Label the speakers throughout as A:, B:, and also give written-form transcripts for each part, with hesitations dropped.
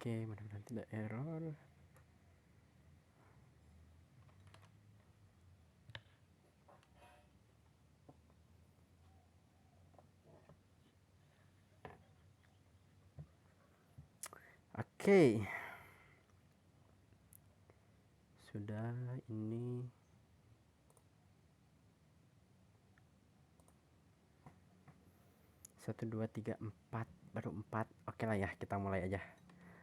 A: Oke, mudah-mudahan tidak error. Oke. Sudah ini 1 2 3 4 baru 4. Oke lah ya, kita mulai aja.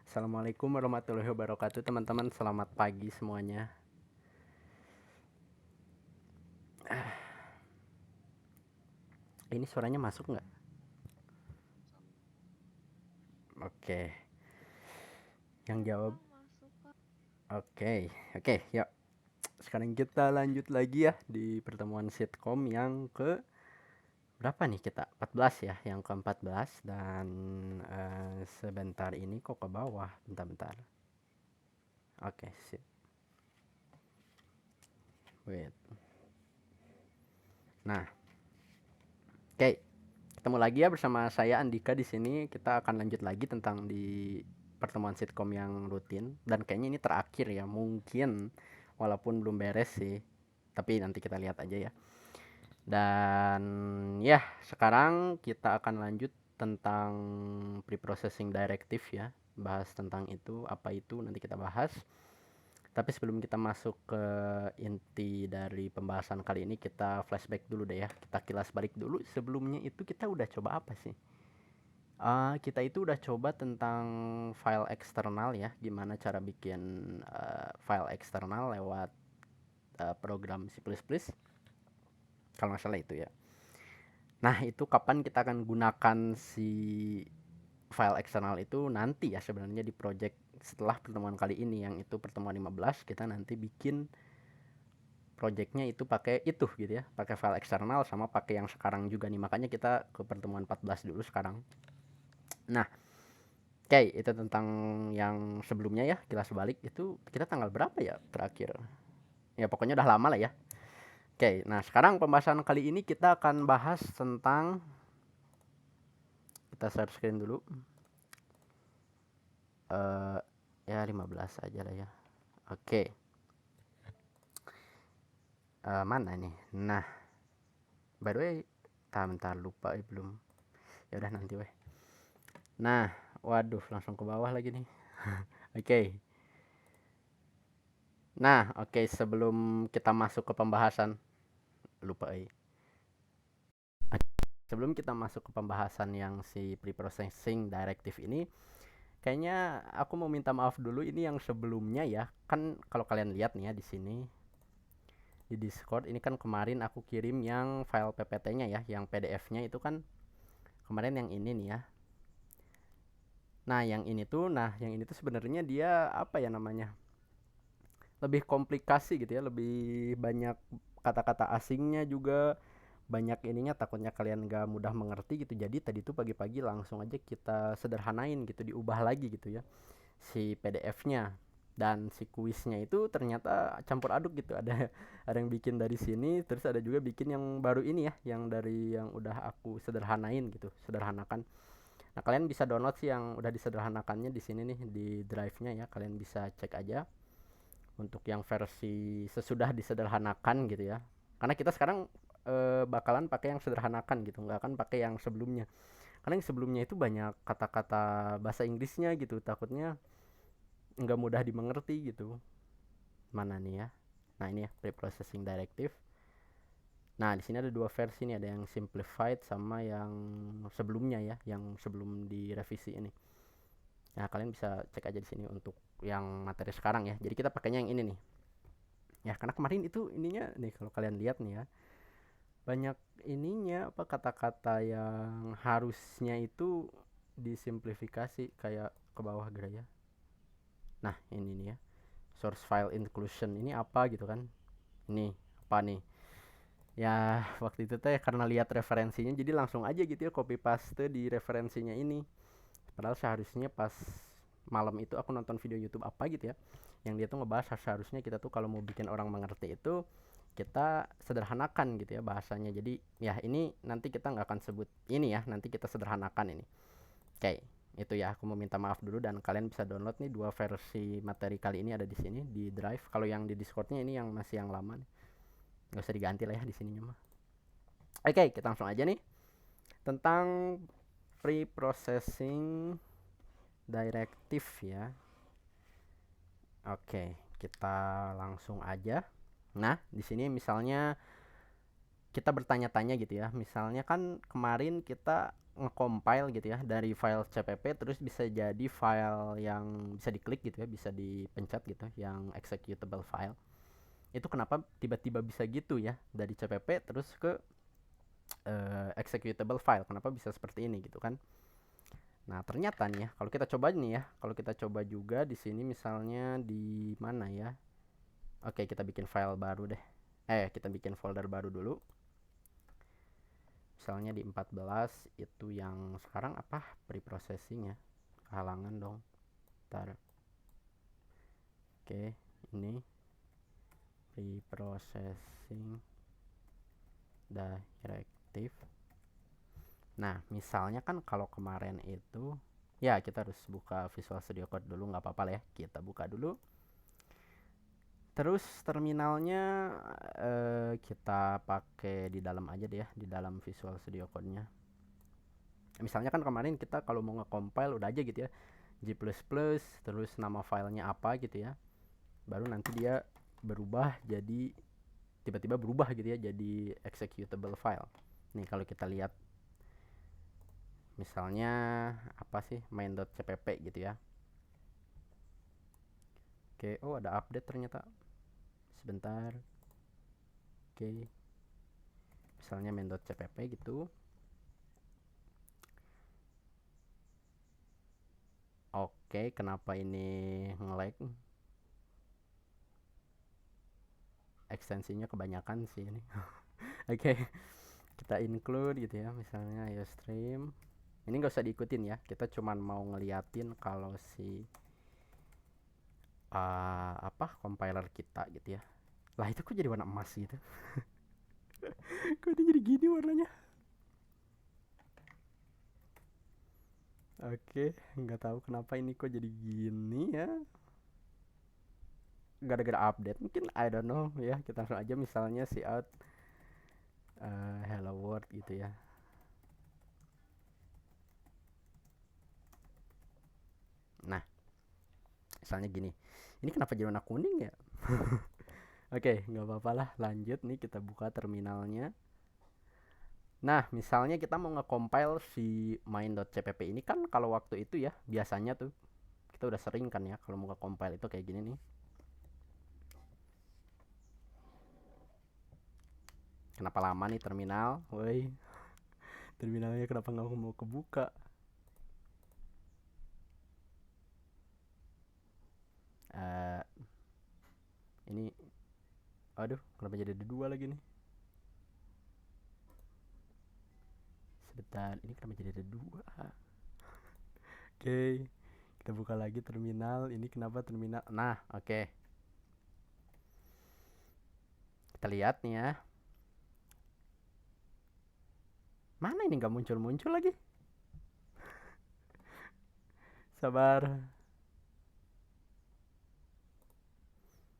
A: Assalamualaikum warahmatullahi wabarakatuh teman-teman. Selamat pagi semuanya. Ini suaranya masuk nggak? Oke. Yang jawab. Oke, yuk. Sekarang kita lanjut lagi ya di pertemuan sitkom yang ke berapa nih kita? 14 ya, yang ke-14. Dan sebentar ini kok ke bawah. Bentar. Oke, sip. Wait. Nah, oke. Ketemu lagi ya bersama saya Andika di sini. Kita akan lanjut lagi tentang di pertemuan sitkom yang rutin, dan kayaknya ini terakhir ya, mungkin, walaupun belum beres sih. Tapi nanti kita lihat aja ya. Dan ya, sekarang kita akan lanjut tentang preprocessing directive ya. Bahas tentang itu, apa itu nanti kita bahas. Tapi sebelum kita masuk ke inti dari pembahasan kali ini, kita flashback dulu deh ya. Kita kilas balik dulu. Sebelumnya itu kita udah coba apa sih? Kita itu udah coba tentang file eksternal ya. Gimana cara bikin file eksternal lewat program C++. Kalau nggak salah itu ya. Nah, itu kapan kita akan gunakan si file eksternal itu nanti ya, sebenarnya di project setelah pertemuan kali ini, yang itu pertemuan 15. Kita nanti bikin projectnya itu pakai itu gitu ya, pakai file eksternal sama pakai yang sekarang juga nih. Makanya kita ke pertemuan 14 dulu sekarang. Nah, oke, itu tentang yang sebelumnya ya, kilas balik. Itu kita tanggal berapa ya terakhir? Ya pokoknya udah lama lah ya. Oke, nah sekarang pembahasan kali ini kita akan bahas tentang, kita share screen dulu. Ya 15 aja lah ya. Oke. Mana nih? Nah, by the way, bentar lupa belum. Ya udah nanti weh. Nah, waduh, langsung ke bawah lagi nih. Oke. Nah, oke, sebelum kita masuk ke pembahasan, lupa sebelum kita masuk ke pembahasan yang si preprocessing directive ini, kayaknya aku mau minta maaf dulu. Ini yang sebelumnya ya. Kan kalau kalian lihat nih ya di sini di Discord, ini kan kemarin aku kirim yang file PPT-nya ya, yang PDF-nya itu kan kemarin yang ini nih ya. Nah, yang ini tuh sebenarnya dia apa ya namanya? Lebih komplikasi gitu ya, lebih banyak kata-kata asingnya juga, banyak ininya, takutnya kalian gak mudah mengerti gitu. Jadi tadi tuh pagi-pagi langsung aja kita sederhanain gitu, diubah lagi gitu ya si PDF-nya. Dan si kuisnya itu ternyata campur aduk gitu. Ada yang bikin dari sini, terus ada juga bikin yang baru ini ya, yang dari yang udah aku sederhanain gitu, sederhanakan. Nah, kalian bisa download sih yang udah disederhanakannya di sini nih di drive-nya ya. Kalian bisa cek aja untuk yang versi sesudah disederhanakan gitu ya. Karena kita sekarang bakalan pakai yang sederhanakan gitu, nggak akan pakai yang sebelumnya. Karena yang sebelumnya itu banyak kata-kata bahasa Inggrisnya gitu, takutnya nggak mudah dimengerti gitu. Mana nih ya? Nah, ini ya preprocessing directive. Nah, di sini ada dua versi nih, ada yang simplified sama yang sebelumnya ya, yang sebelum direvisi ini. Nah, kalian bisa cek aja di sini untuk yang materi sekarang ya. Jadi kita pakainya yang ini nih. Ya, karena kemarin itu ininya nih, kalau kalian lihat nih ya, banyak ininya apa, kata-kata yang harusnya itu disimplifikasi kayak ke bawah gitu ya. Nah, ini nih ya. Source file inclusion ini apa gitu kan. Ini apa nih? Ya, waktu itu teh karena lihat referensinya jadi langsung aja gitu ya copy paste di referensinya ini. Padahal seharusnya pas malam itu aku nonton video YouTube apa gitu ya, yang dia tuh ngebahas seharusnya kita tuh kalau mau bikin orang mengerti itu kita sederhanakan gitu ya bahasanya. Jadi ya ini nanti kita nggak akan sebut ini ya, nanti kita sederhanakan ini. Oke, Itu ya, aku mau minta maaf dulu, dan kalian bisa download nih dua versi materi kali ini ada di sini di Drive. Kalau yang di Discordnya ini yang masih yang lama nih. Nggak usah diganti lah ya di sininya mah. Oke, kita langsung aja nih tentang pre-processing directive ya. Oke, kita langsung aja. Nah, di sini misalnya kita bertanya-tanya gitu ya. Misalnya kan kemarin kita nge-compile gitu ya dari file CPP, terus bisa jadi file yang bisa diklik gitu ya, bisa dipencet gitu, yang executable file. Itu kenapa tiba-tiba bisa gitu ya, dari CPP terus ke executable file? Kenapa bisa seperti ini gitu kan? Nah, ternyata nih ya, kalau kita coba nih ya, kalau kita coba juga di sini misalnya di mana ya? Oke, kita bikin file baru deh. Kita bikin folder baru dulu. Misalnya di 14 itu yang sekarang apa? Preprocessing ya. Halangan dong. Ntar. Oke, ini preprocessing directive. Nah, misalnya kan kalau kemarin itu ya kita harus buka Visual Studio Code dulu, nggak apa-apa lah ya. Kita buka dulu. Terus terminalnya kita pakai di dalam aja deh ya, di dalam Visual Studio Code-nya. Misalnya kan kemarin kita kalau mau nge-compile udah aja gitu ya, G++, terus nama filenya apa gitu ya. Baru nanti dia berubah jadi, tiba-tiba berubah gitu ya jadi executable file. Nih kalau kita lihat misalnya apa sih, main.cpp gitu ya. Oke, oh ada update ternyata. Sebentar. Oke. Misalnya main.cpp gitu. Oke, kenapa ini nge-lag? Ekstensinya kebanyakan sih ini. Oke, kita include gitu ya, misalnya iostream. Ini nggak usah diikutin ya, kita cuman mau ngeliatin kalau si apa compiler kita gitu ya. Lah itu kok jadi warna emas gitu? Kok ini jadi gini warnanya? Oke, nggak tahu kenapa ini kok jadi gini ya. Gara-gara update mungkin, I don't know ya. Kita langsung aja misalnya si out hello world gitu ya. Nah, misalnya gini. Ini kenapa jadi warna kuning ya? Oke, nggak apa-apa lah. Lanjut nih, kita buka terminalnya. Nah, misalnya kita mau nge-compile si main.cpp ini kan, kalau waktu itu ya, biasanya tuh kita udah sering kan ya kalau mau nge-compile itu kayak gini nih. Kenapa lama nih terminal? Woi, terminalnya kenapa nggak mau kebuka? Uh, ini, aduh, kenapa jadi ada dua lagi nih? Sebentar, ini kenapa jadi ada dua? Oke, kita buka lagi terminal. Ini kenapa terminal? Nah, oke. Kita lihat nih ya. Mana ini nggak muncul-muncul lagi? Sabar.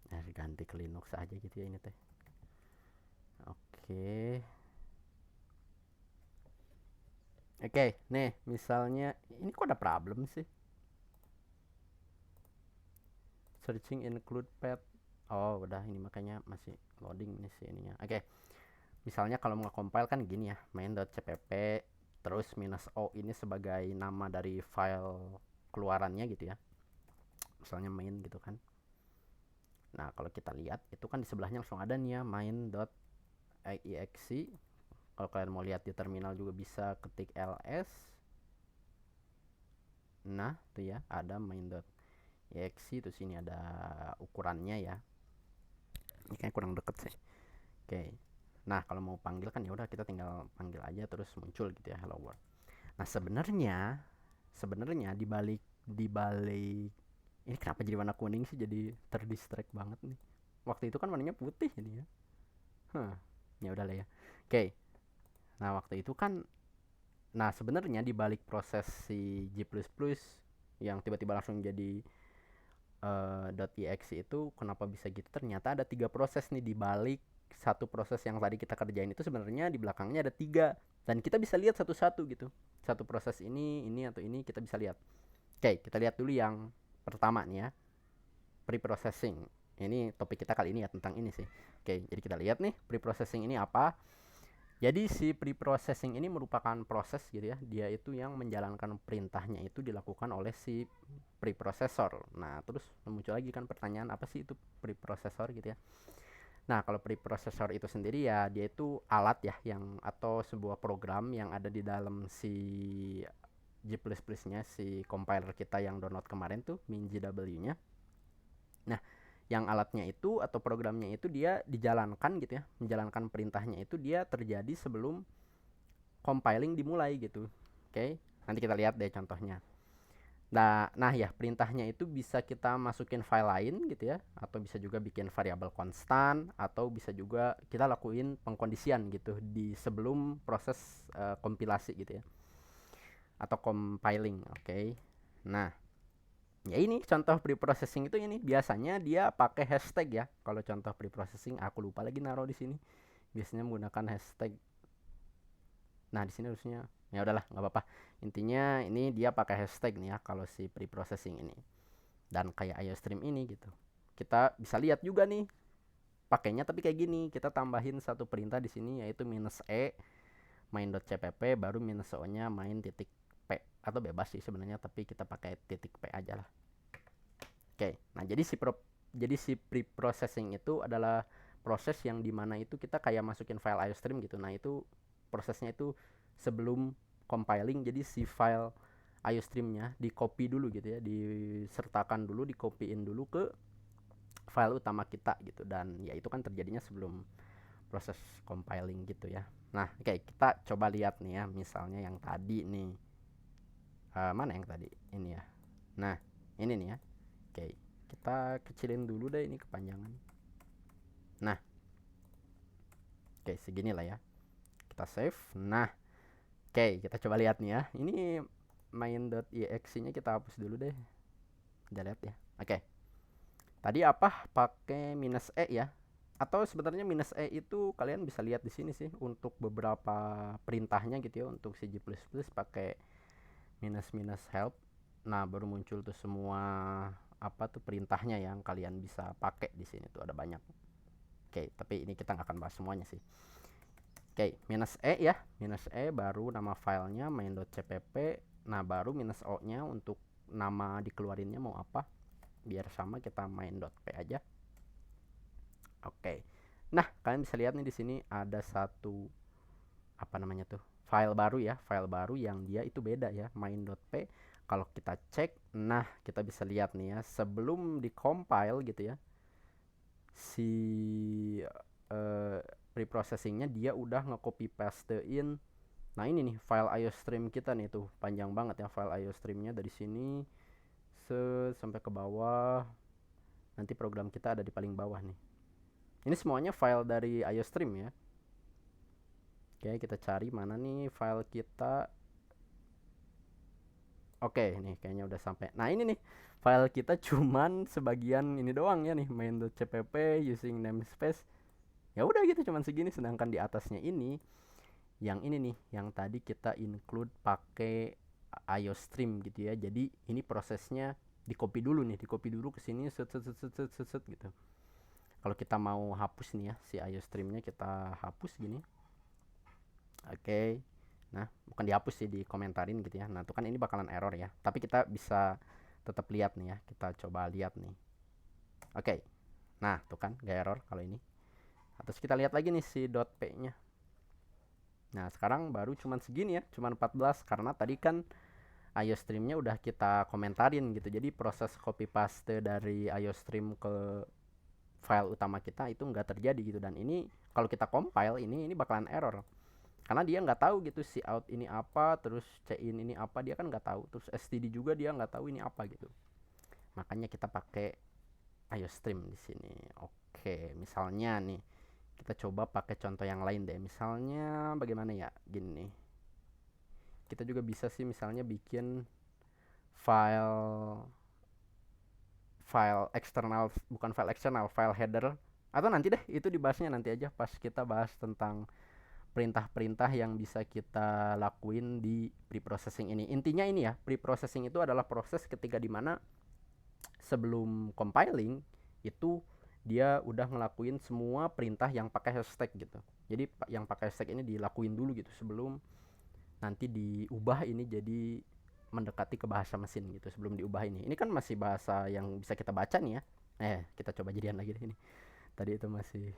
A: Nah, ganti ke Linux aja gitu ya ini teh. Oke. Oke, nih misalnya ini kok ada problem sih? Searching include path. Oh, udah, ini makanya masih loading nih sih ininya. Oke. Misalnya kalau mau compile kan gini ya, main.cpp terus -o ini sebagai nama dari file keluarannya gitu ya. Misalnya main gitu kan. Nah, kalau kita lihat itu kan di sebelahnya langsung ada nih ya main.exe. Kalau kalian mau lihat di terminal juga bisa ketik ls. Nah, tuh ya, ada main.exe, terus ini ada ukurannya ya. Ini kayak kurang deket sih. Oke. Nah, kalau mau panggil kan ya udah kita tinggal panggil aja terus muncul gitu ya, hello world. Nah, sebenarnya di balik ini kenapa jadi warna kuning sih, jadi terdistract banget nih. Waktu itu kan warnanya putih ini ya. Ya udahlah ya. Oke. Nah, waktu itu kan Nah, sebenarnya di balik proses si G++ yang tiba-tiba langsung jadi .exe itu kenapa bisa gitu? Ternyata ada 3 proses nih di balik satu proses yang tadi kita kerjain itu, sebenarnya di belakangnya ada 3 dan kita bisa lihat satu-satu gitu. Satu proses ini atau ini kita bisa lihat. Oke, kita lihat dulu yang pertama nih ya, pre-processing. Ini topik kita kali ini ya, tentang ini sih. Oke, jadi kita lihat nih pre-processing ini apa. Jadi si pre-processing ini merupakan proses gitu ya, dia itu yang menjalankan perintahnya itu dilakukan oleh si preprocessor. Nah, terus muncul lagi kan pertanyaan, apa sih itu preprocessor gitu ya. Nah, kalau preprocessor itu sendiri ya dia itu alat ya yang atau sebuah program yang ada di dalam si G++-nya, si compiler kita yang download kemarin tuh MinGW-nya. Nah, yang alatnya itu atau programnya itu dia dijalankan gitu ya, menjalankan perintahnya itu dia terjadi sebelum compiling dimulai gitu. Oke, nanti kita lihat deh contohnya. Nah ya, perintahnya itu bisa kita masukin file lain gitu ya, atau bisa juga bikin variabel konstan, atau bisa juga kita lakuin pengkondisian gitu di sebelum proses kompilasi gitu ya, atau compiling. Oke. Nah, ya ini contoh preprocessing itu, ini biasanya dia pakai hashtag ya. Kalau contoh preprocessing aku lupa lagi naruh di sini. Biasanya menggunakan hashtag. Nah, di sini harusnya ya udahlah, nggak apa-apa. Intinya ini dia pakai hashtag nih ya kalau si preprocessing ini. Dan kayak IOStream ini gitu. Kita bisa lihat juga nih pakainya tapi kayak gini. Kita tambahin satu perintah di sini yaitu -e main.cpp baru -o-nya main titik p, atau bebas sih sebenarnya tapi kita pakai titik p aja lah. Oke, nah jadi si pre-processing itu adalah proses yang dimana itu kita kayak masukin file IOStream gitu. Nah, itu prosesnya itu sebelum compiling, jadi si file IOStream-nya di copy dulu gitu ya, disertakan dulu, di copyin dulu ke file utama kita gitu, dan ya itu kan terjadinya sebelum proses compiling gitu ya. Nah, oke, kita coba lihat nih ya, misalnya yang tadi nih. Mana yang tadi? Ini ya. Nah, ini nih ya. Oke, kita kecilin dulu deh ini kepanjangan. Nah, oke, segini lah ya. Kita save. Nah, oke, kita coba lihat nih ya. Ini main.exe-nya kita hapus dulu deh. Kita lihat ya. Oke. Tadi apa? Pakai -e ya. Atau sebenarnya -e itu kalian bisa lihat di sini sih untuk beberapa perintahnya gitu ya. Untuk si G++ pakai -help. Nah, baru muncul tuh semua apa tuh perintahnya yang kalian bisa pakai di sini tuh ada banyak. Oke, tapi ini kita nggak akan bahas semuanya sih. Oke, -e ya, -e baru nama filenya main.cpp. Nah, baru -o-nya untuk nama dikeluarinnya mau apa, biar sama kita main.p aja. Oke. Nah, kalian bisa lihat nih di sini ada satu apa namanya tuh, file baru ya, file baru yang dia itu beda ya, main.p. Kalau kita cek, nah kita bisa lihat nih ya, sebelum di compile gitu ya, si preprocessingnya dia udah nge-copy pastein. Nah, ini nih file IOStream kita nih tuh, panjang banget ya file IOStreamnya dari sini sampai ke bawah. Nanti program kita ada di paling bawah nih. Ini semuanya file dari IOStream ya. Oke, kita cari mana nih file kita. Oke, nih kayaknya udah sampai. Nah, ini nih file kita cuman sebagian ini doang ya nih, main.cpp using namespace. Ya udah gitu, cuman segini. Sedangkan di atasnya ini, yang ini nih, yang tadi kita include pakai IOStream gitu ya. Jadi ini prosesnya di copy dulu nih, di copy dulu ke sini set gitu. Kalau kita mau hapus nih ya si IOStreamnya, kita hapus gini. Oke. Nah, bukan dihapus sih, dikomentarin gitu ya. Nah, itu kan ini bakalan error ya. Tapi kita bisa tetap lihat nih ya. Kita coba lihat nih. Oke. Nah, tuh kan gak error kalau ini. Terus kita lihat lagi nih si .p-nya. Nah, sekarang baru cuman segini ya, cuman 14 karena tadi kan IOStream-nya udah kita komentarin gitu. Jadi proses copy paste dari IOStream ke file utama kita itu nggak terjadi gitu. Dan ini kalau kita compile ini bakalan error. Karena dia nggak tahu gitu si out ini apa, terus cin ini apa, dia kan nggak tahu. Terus std juga dia nggak tahu ini apa gitu. Makanya kita pakai IOStream di sini. Oke, misalnya nih kita coba pakai contoh yang lain deh. Misalnya bagaimana ya? Gini nih. kita juga bisa sih misalnya bikin file file eksternal, bukan file eksternal, file header, atau nanti deh itu dibahasnya nanti aja pas kita bahas tentang perintah-perintah yang bisa kita lakuin di preprocessing ini. Intinya ini ya, preprocessing itu adalah proses ketika dimana sebelum compiling itu dia udah ngelakuin semua perintah yang pakai hashtag gitu. Jadi yang pakai hashtag ini dilakuin dulu gitu sebelum nanti diubah ini jadi mendekati ke bahasa mesin gitu sebelum diubah ini. Ini kan masih bahasa yang bisa kita baca nih ya. Kita coba jadian lagi deh ini. Tadi itu masih.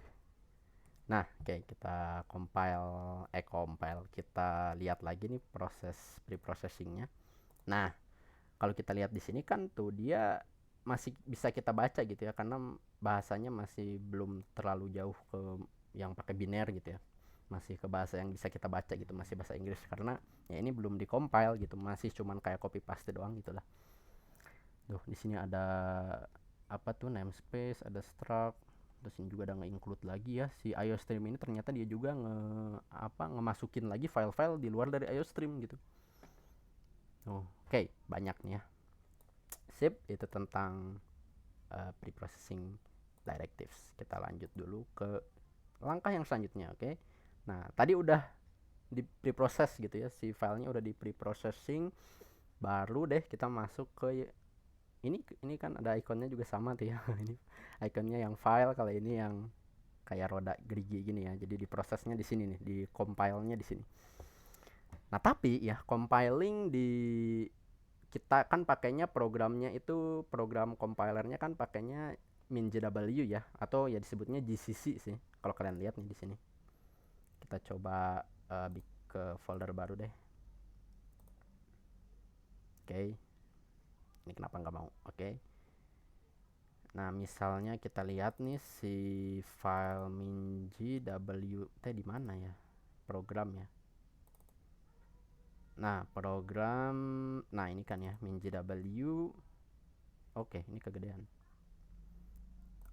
A: Nah, oke, kita compile, kita lihat lagi nih proses preprocessingnya. Nah, kalau kita lihat di sini kan tuh dia masih bisa kita baca gitu ya karena bahasanya masih belum terlalu jauh ke yang pakai biner gitu ya, masih ke bahasa yang bisa kita baca gitu, masih bahasa Inggris karena ya ini belum di-compile gitu, masih cuman kayak copy paste doang gitulah. Tuh di sini ada apa tuh namespace, ada struct, terus ini juga ada nge-include lagi ya si IOStream ini, ternyata dia juga ngemasukin lagi file-file di luar dari IOStream gitu. Oke, banyak nih ya. Sip, itu tentang preprocessing directives. Kita lanjut dulu ke langkah yang selanjutnya, oke. Nah, tadi udah di preprocess gitu ya, si filenya udah di preprocessing, baru deh kita masuk ke ini kan ada ikonnya juga sama tuh ya. Ini ikonnya yang file, kalau ini yang kayak roda gerigi gini ya. Jadi diprosesnya di sini nih, di compile-nya di sini. Nah, tapi ya compiling di kita kan pakainya programnya itu, program compilernya kan pakainya MinJW ya, atau ya disebutnya GCC sih kalau kalian lihat nih di sini. Kita coba ke folder baru deh. Oke. Ini kenapa nggak mau? Oke. Nah, misalnya kita lihat nih si file MinJW di mana ya? Program ya. Nah, program, nah ini kan ya MinJW. Oke, ini kegedean.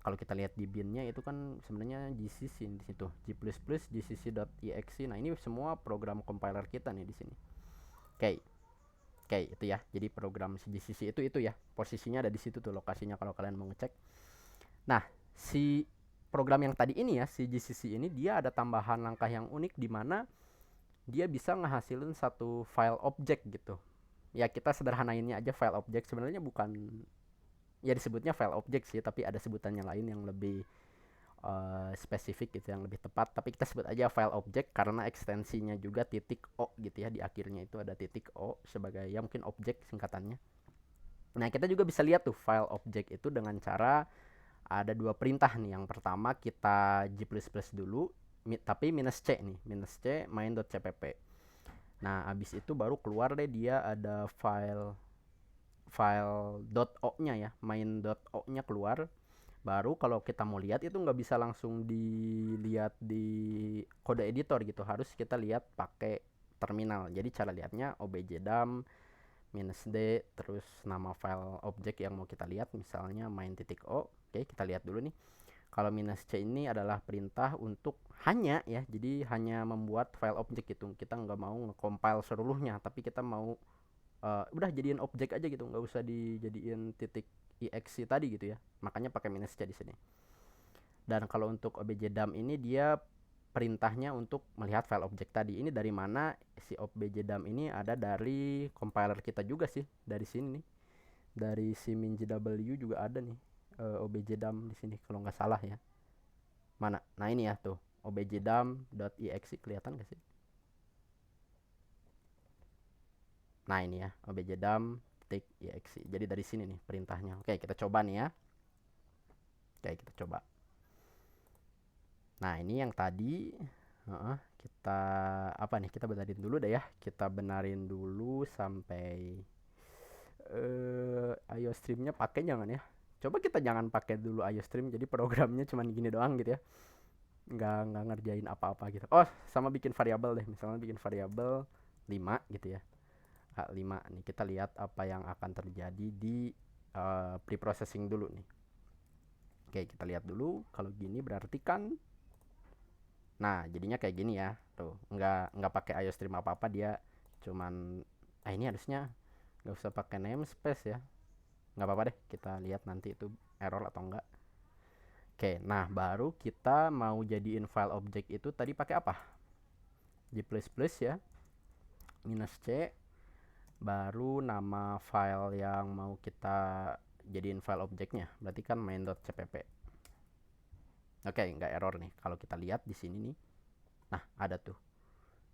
A: Kalau kita lihat di binnya itu kan sebenarnya GCC di situ, G++ gcc.exe. Nah, ini semua program compiler kita nih di sini. Oke. Oke, itu ya. Jadi program si GCC itu ya. Posisinya ada di situ tuh lokasinya kalau kalian mau ngecek. Nah, si program yang tadi ini ya, si GCC ini dia ada tambahan langkah yang unik di mana dia bisa ngehasilin satu file object gitu. Ya kita sederhanainnya aja file object, sebenarnya bukan ya disebutnya file object sih, tapi ada sebutannya lain yang lebih spesifik gitu, yang lebih tepat, tapi kita sebut aja file object karena ekstensinya juga titik O gitu ya, di akhirnya itu ada titik O sebagai ya mungkin objek singkatannya. Nah, kita juga bisa lihat tuh file object itu dengan cara ada dua perintah nih. Yang pertama kita G++ dulu, tapi -c nih, -c main.cpp. Nah, abis itu baru keluar deh dia ada file .o-nya ya, main.o-nya keluar. Baru kalau kita mau lihat itu nggak bisa langsung dilihat di kode editor gitu, harus kita lihat pakai terminal. Jadi cara lihatnya objdump -d terus nama file object yang mau kita lihat, misalnya main.o. Oke, kita lihat dulu nih. Kalau -c ini adalah perintah untuk hanya ya, jadi hanya membuat file object gitu. Kita nggak mau nge-compile seluruhnya, tapi kita mau udah jadiin objek aja gitu, nggak usah dijadiin titik exe tadi gitu ya, makanya pakai -c di sini. Dan kalau untuk objdump ini dia perintahnya untuk melihat file objek tadi. Ini dari mana? Si objdump ini ada dari compiler kita juga sih, dari sini nih, dari si MinJW juga ada nih objdump di sini kalau nggak salah ya. Mana? Nah ini ya tuh objdump.exe, kelihatan nggak sih? Nah ini ya objdump.exe. Jadi dari sini nih perintahnya. Oke, kita coba nih ya. Oke, kita coba. Nah ini yang tadi kita apa nih, kita benerin dulu deh ya. Kita benerin dulu sampai IOStream-nya pakai jangan ya. Coba kita jangan pakai dulu IOStream, jadi programnya cuman gini doang gitu ya. Nggak ngerjain apa-apa gitu. Oh, sama bikin variabel deh. Misalnya bikin variabel 5 gitu ya. 5 nih, kita lihat apa yang akan terjadi di preprocessing dulu nih. Oke, kita lihat dulu. Kalau gini berarti kan, nah jadinya kayak gini ya tuh, nggak pakai IOStream apa-apa, dia Cuman ini harusnya nggak usah pakai namespace ya. Nggak apa-apa deh, kita lihat nanti itu error atau enggak. Oke, nah baru kita mau jadiin file object itu tadi pakai apa? G++ ya, -c, baru nama file yang mau kita jadiin file objeknya, berarti kan main.cpp. Oke, nggak error nih. Kalau kita lihat di sini nih, nah ada tuh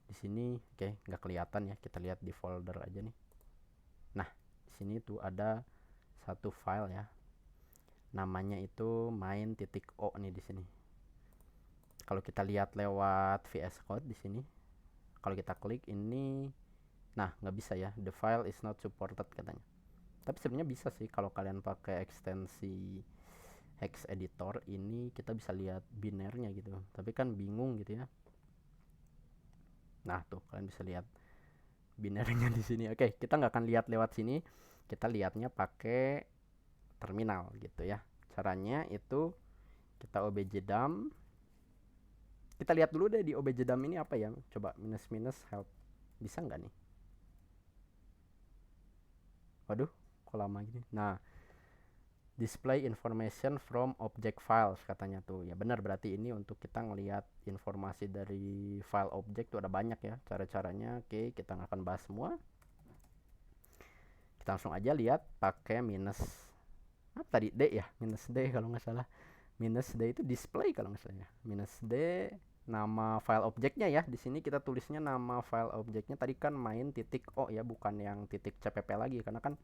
A: di sini. Oke, nggak kelihatan ya, kita lihat di folder aja nih. Nah, di sini tuh ada satu file ya, namanya itu main.o nih di sini. Kalau kita lihat lewat VS Code di sini, kalau kita klik ini, nah nggak bisa ya, the file is not supported katanya. Tapi sebenarnya bisa sih kalau kalian pakai ekstensi hex editor ini, kita bisa lihat binernya gitu. Tapi kan bingung gitu ya. Nah tuh kalian bisa lihat binernya di sini. Oke, kita nggak akan lihat lewat sini, kita lihatnya pakai terminal gitu ya. Caranya itu kita objdump. Kita lihat dulu deh di objdump ini apa ya. Coba minus help. Bisa nggak nih? Waduh, kok lama gini. Nah, display information from object files katanya tuh. Ya benar, berarti ini untuk kita ngelihat informasi dari file object tuh ada banyak ya cara-caranya. Oke, kita nggak akan bahas semua. Kita langsung aja lihat pakai minus apa tadi, D ya, minus D kalau nggak salah. Minus D itu display kalau nggak salah ya. Minus D nama file objeknya ya. Di sini kita tulisnya nama file objeknya tadi kan main.o ya, bukan yang .cpp lagi, karena kan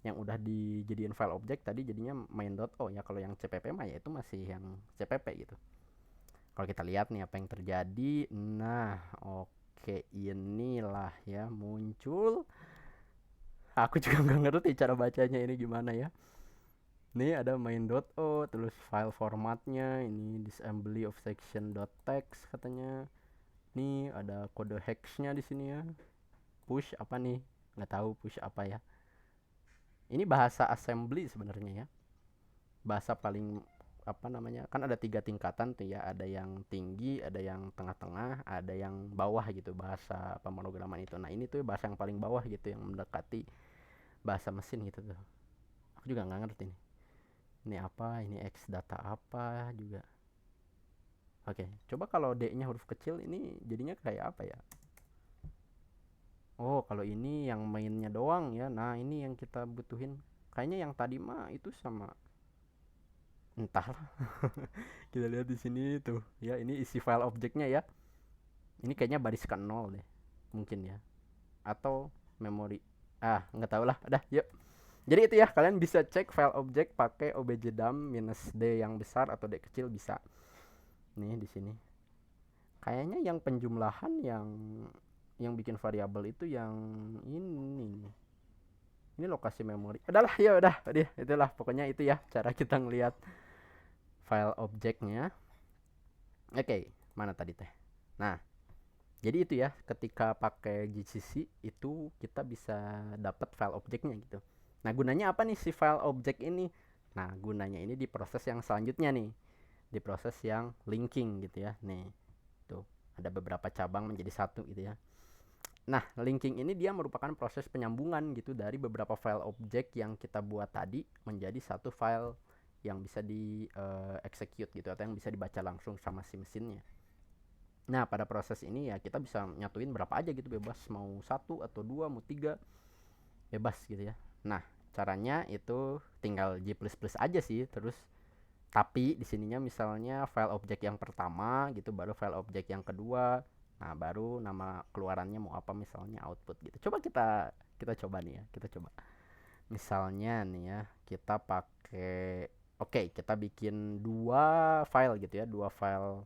A: yang udah dijadiin file objek tadi jadinya main.o ya. Kalau yang cpp mah ya itu masih yang cpp gitu. Kalau kita lihat nih apa yang terjadi, nah oke, inilah ya muncul. Aku juga nggak ngerti cara bacanya ini gimana ya. Nih ada main.o, terus file formatnya ini disassembly of section.txt katanya. Nih ada kode hexnya di sini ya. Push apa nih? Nggak tahu push apa ya. Ini bahasa assembly sebenarnya ya. Bahasa paling apa namanya? Kan ada 3 tingkatan tuh ya. Ada yang tinggi, ada yang tengah-tengah, ada yang bawah gitu bahasa pemrograman itu. Nah, ini tuh bahasa yang paling bawah gitu, yang mendekati bahasa mesin gitu tuh. Aku juga nggak ngerti nih. Ini apa? Ini X data apa juga. Oke, coba kalau D-nya huruf kecil ini jadinya kayak apa ya? Oh, kalau ini yang mainnya doang ya. Nah, ini yang kita butuhin. Kayaknya yang tadi mah itu sama, entahlah. Kita lihat di sini tuh. Ya, ini isi file objeknya ya. Ini kayaknya baris ke 0 deh. Mungkin ya. Atau memori. Ah, nggak tahu lah. Udah, yuk. Jadi itu ya, kalian bisa cek file objek pakai objdump -d yang besar atau d kecil bisa. Nih di sini. Kayaknya yang penjumlahan yang bikin variabel itu yang ini nih. Ini lokasi memori. Udahlah, ya udah, itulah pokoknya itu ya cara kita ngelihat file objeknya. Oke, mana tadi teh? Nah, jadi itu ya, ketika pakai GCC itu kita bisa dapat file objeknya gitu. Nah, gunanya apa nih si file objek ini? Nah, gunanya ini di proses yang selanjutnya nih. Di proses yang linking gitu ya. Nih, tuh ada beberapa cabang menjadi satu gitu ya. Nah, linking ini dia merupakan proses penyambungan gitu dari beberapa file objek yang kita buat tadi menjadi satu file yang bisa di execute gitu, atau yang bisa dibaca langsung sama si mesinnya. Nah, pada proses ini ya kita bisa nyatuin berapa aja gitu, bebas, mau 1 atau 2, mau 3, bebas gitu ya. Nah, caranya itu tinggal G++ aja sih. Terus tapi di sininya misalnya file objek yang pertama gitu, baru file objek yang kedua. Nah, baru nama keluarannya mau apa, misalnya output gitu. Coba kita coba nih ya, kita coba. Misalnya nih ya, kita pakai, oke, kita bikin dua file gitu ya, dua file.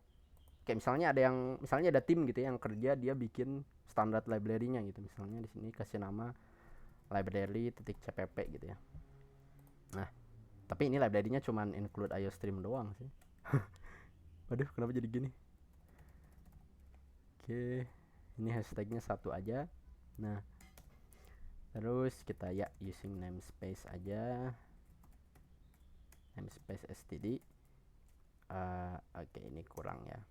A: Kayak misalnya ada tim gitu ya yang kerja, dia bikin standar library-nya gitu. Misalnya di sini kasih nama library.cpp gitu ya. Nah, tapi ini library-nya cuman include IOStream doang sih. Waduh, kenapa jadi gini? Oke, ini hashtagnya satu aja. Nah, terus kita ya using namespace aja, namespace std. Oke, ini kurang ya.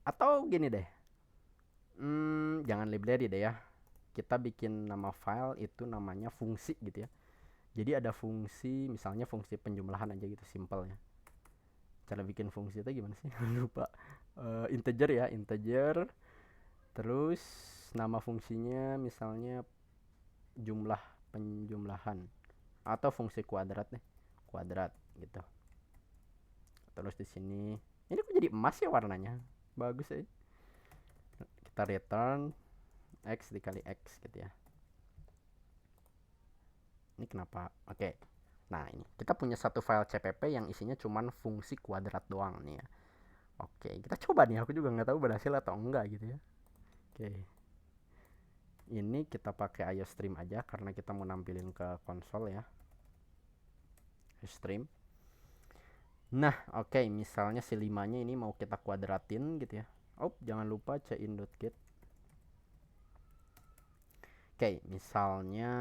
A: Atau gini deh, Jangan library deh ya. Kita bikin nama file itu namanya fungsi gitu ya. Jadi ada fungsi, misalnya fungsi penjumlahan aja gitu, simple ya. Cara bikin fungsi itu gimana sih? Lupa. Integer ya, integer. Terus nama fungsinya misalnya jumlah penjumlahan atau fungsi kuadrat deh, kuadrat gitu. Terus di sini ini kok jadi emas ya warnanya, bagus ya. Kita return x dikali x gitu ya. Ini kenapa? Oke. Nah, ini kita punya satu file cpp yang isinya cuman fungsi kuadrat doang nih ya. Oke, kita coba nih. Aku juga nggak tahu berhasil atau enggak gitu ya. Oke. Ini kita pakai IOStream aja karena kita mau nampilin ke konsol ya. Stream. Nah, oke, misalnya si 5-nya ini mau kita kuadratin gitu ya. Oh, jangan lupa cin.get. Oke, misalnya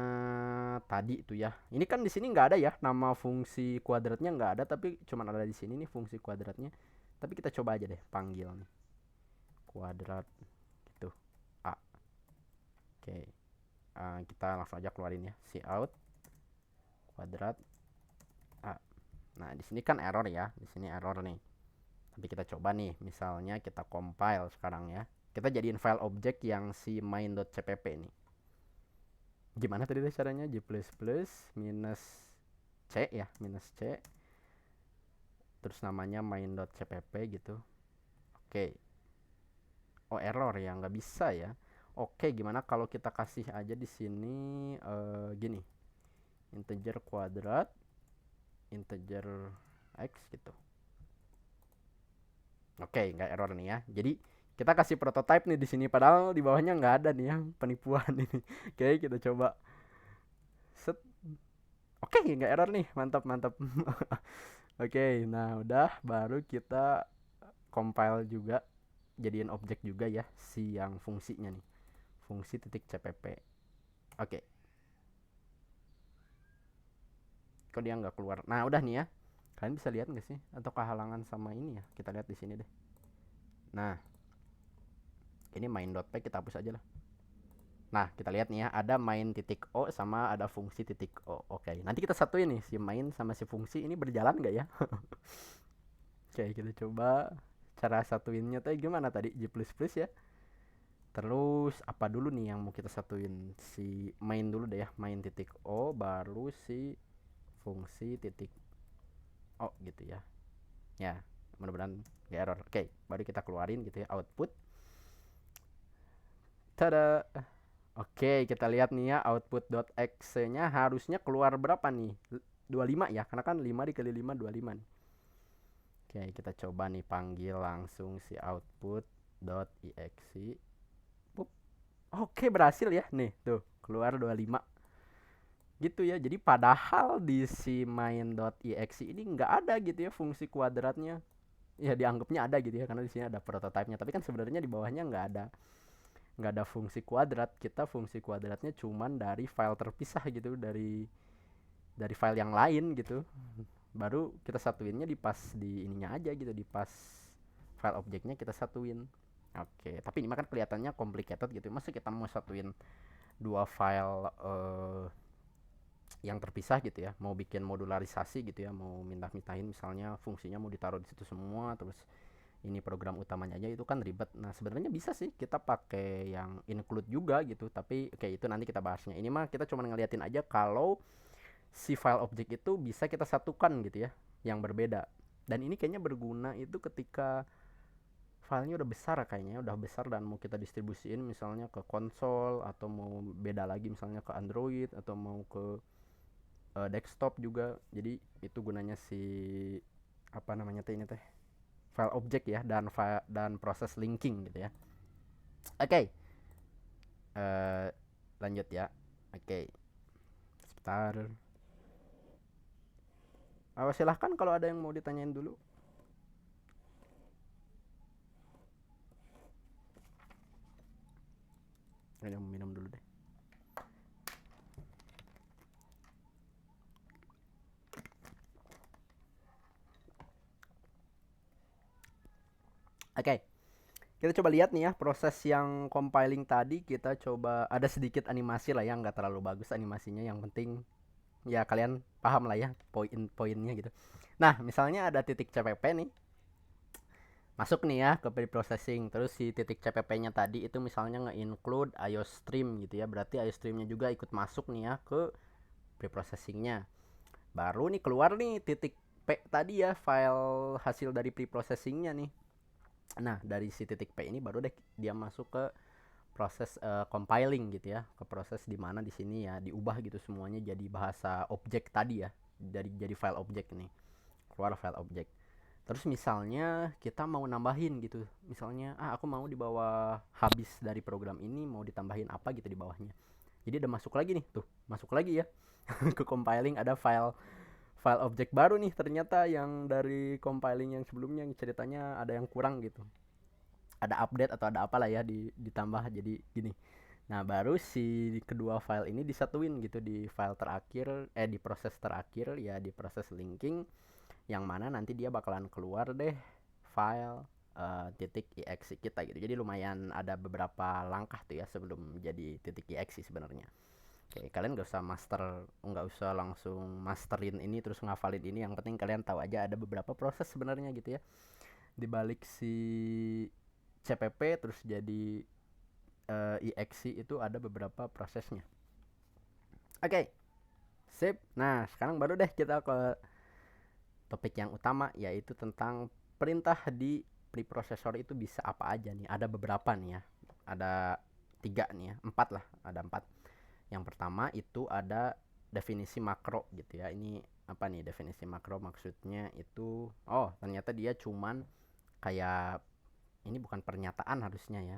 A: tadi itu ya. Ini kan di sini nggak ada ya nama fungsi kuadratnya, nggak ada, tapi cuman ada di sini nih fungsi kuadratnya. Tapi kita coba aja deh panggil nih. Kuadrat gitu. A. Oke. Kita langsung aja keluarin ya. Cout kuadrat A. Nah, di sini kan error ya. Di sini error nih. Tapi kita coba nih, misalnya kita compile sekarang ya. Kita jadiin file objek yang si main.cpp nih. Gimana tadi caranya? G++ minus C ya, minus C. Terus namanya main.cpp gitu. Oke. Oh, error ya, nggak bisa ya. Oke, gimana kalau kita kasih aja di sini gini. Integer kuadrat integer x gitu. Oke, nggak error nih ya. Jadi kita kasih prototype nih di sini, padahal di bawahnya nggak ada nih ya, penipuan ini. Oke, kita coba. Set. Oke, nggak error nih, mantap mantap. Oke, nah udah, baru kita compile juga, jadiin objek juga ya si yang fungsinya nih, fungsi titik cpp. Oke, kok dia nggak keluar? Nah udah nih ya, kalian bisa lihat nggak sih, atau kehalangan sama ini ya? Kita lihat di sini deh. Nah, ini main.p kita hapus aja lah. Nah, kita lihat nih ya, ada main titik o sama ada fungsi titik o. Oke, nanti kita satuin nih, si main sama si fungsi ini berjalan nggak ya? Oke, kita coba cara satuinnya tuh gimana tadi, G++ ya. Terus apa dulu nih yang mau kita satuin? Si main dulu deh ya, main titik o, baru si fungsi titik o gitu ya. Ya, mudah-mudahan gak error. Oke, baru kita keluarin gitu ya, output. Tada. Oke, kita lihat nih ya, output.exe-nya harusnya keluar berapa nih? 25 ya, karena kan 5 dikali 5 25 nih. Oke, kita coba nih panggil langsung si output.exe. Oke, berhasil ya. Nih, tuh, keluar 25. Gitu ya. Jadi padahal di si main.exe ini nggak ada gitu ya fungsi kuadratnya. Ya dianggapnya ada gitu ya karena di sini ada prototipenya. Tapi kan sebenarnya di bawahnya nggak ada fungsi kuadrat. Kita fungsi kuadratnya cuman dari file terpisah gitu, dari file yang lain gitu. Baru kita satuinnya di pas di ininya aja gitu, di pas file objeknya kita satuin. Oke, tapi ini mah kan kelihatannya complicated gitu. Masa kita mau satuin dua file yang terpisah gitu ya, mau bikin modularisasi gitu ya, mau minta-mintain misalnya fungsinya mau ditaruh di situ semua, terus ini program utamanya aja, itu kan ribet. Nah sebenarnya bisa sih kita pakai yang include juga gitu, tapi kayak itu nanti kita bahasnya. Ini mah kita cuma ngeliatin aja kalau si file objek itu bisa kita satukan gitu ya, yang berbeda. Dan ini kayaknya berguna itu ketika filenya udah besar, kayaknya udah besar dan mau kita distribusiin misalnya ke konsol, atau mau beda lagi misalnya ke Android, atau mau ke desktop juga. Jadi itu gunanya si apa namanya teh ini teh, file objek ya, dan proses linking gitu ya. Oke, uh, lanjut ya. Oke, sebentar. Silahkan kalau ada yang mau ditanyain dulu. Ada yang minum dulu deh. Oke, Kita coba lihat nih ya proses yang compiling tadi, kita coba ada sedikit animasi lah ya, nggak terlalu bagus animasinya, yang penting ya kalian paham lah ya poin-poinnya gitu. Nah, misalnya ada titik CPP nih, masuk nih ya ke preprocessing, terus si titik CPP-nya tadi itu misalnya nge-include IO stream gitu ya, berarti IO streamnya juga ikut masuk nih ya ke preprocessingnya. Baru nih keluar nih titik P tadi ya, file hasil dari preprocessingnya nih. Nah, dari si titik P ini baru deh dia masuk ke proses compiling gitu ya, ke proses di mana di sini ya diubah gitu semuanya jadi bahasa objek tadi ya, dari jadi file objek nih, keluar file objek. Terus misalnya kita mau nambahin gitu, misalnya aku mau di bawah habis dari program ini mau ditambahin apa gitu di bawahnya, jadi udah masuk lagi nih tuh, masuk lagi ya ke compiling, ada file file objek baru nih ternyata, yang dari compiling yang sebelumnya ceritanya ada yang kurang gitu, ada update atau ada apalah ya ditambah jadi gini. Nah, baru si kedua file ini disatuin gitu di file terakhir, di proses terakhir ya, di proses linking, yang mana nanti dia bakalan keluar deh file titik exe kita gitu. Jadi lumayan ada beberapa langkah tuh ya sebelum jadi titik exe sebenarnya. Oke, kalian gak usah nggak usah langsung masterin ini terus ngafalin ini. Yang penting kalian tahu aja ada beberapa proses sebenarnya gitu ya, di balik si CPP terus jadi exe itu ada beberapa prosesnya. Oke, sip. Nah, sekarang baru deh kita ke topik yang utama, yaitu tentang perintah di preprocessor itu bisa apa aja nih. Ada beberapa nih ya, ada 3 nih ya, 4 lah, ada 4. Yang pertama itu ada definisi makro gitu ya. Ini apa nih definisi makro, maksudnya itu ternyata dia cuman kayak, ini bukan pernyataan harusnya ya,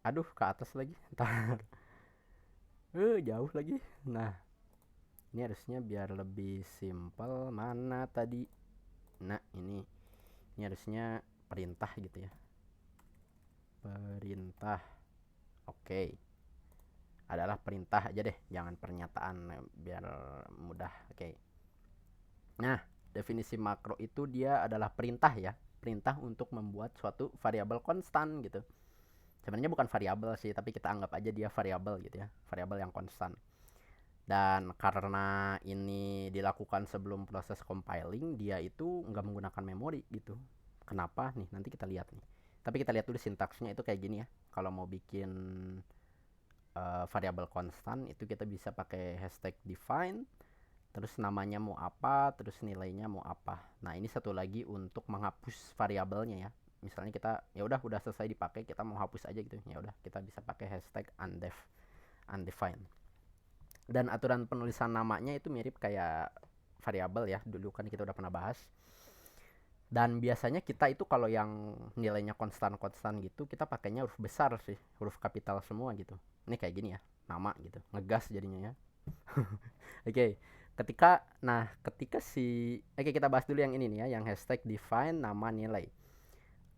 A: aduh ke atas lagi ntar jauh lagi. Nah, ini harusnya biar lebih simple, mana tadi, nah ini harusnya perintah gitu ya, perintah. Oke, adalah perintah aja deh, jangan pernyataan biar mudah. Oke, nah definisi makro itu dia adalah perintah ya, perintah untuk membuat suatu variabel konstan gitu. Sebenarnya bukan variabel sih, tapi kita anggap aja dia variabel gitu ya, variabel yang konstan. Dan karena ini dilakukan sebelum proses compiling, dia itu nggak menggunakan memori gitu. Kenapa nih? Nanti kita lihat nih. Tapi kita lihat dulu sintaksnya itu kayak gini ya. Kalau mau bikin variabel konstan itu kita bisa pakai hashtag define, terus namanya mau apa, terus nilainya mau apa. Nah, ini satu lagi untuk menghapus variabelnya ya. Misalnya kita ya udah selesai dipakai, kita mau hapus aja gitu. Ya udah, kita bisa pakai hashtag undefined. Dan aturan penulisan namanya itu mirip kayak variabel ya, dulu kan kita udah pernah bahas. Dan biasanya kita itu kalau yang nilainya konstan gitu, kita pakainya huruf besar sih, huruf kapital semua gitu. Ini kayak gini ya, nama gitu, ngegas jadinya ya. Oke, ketika kita bahas dulu yang ini nih ya, yang hashtag define nama nilai.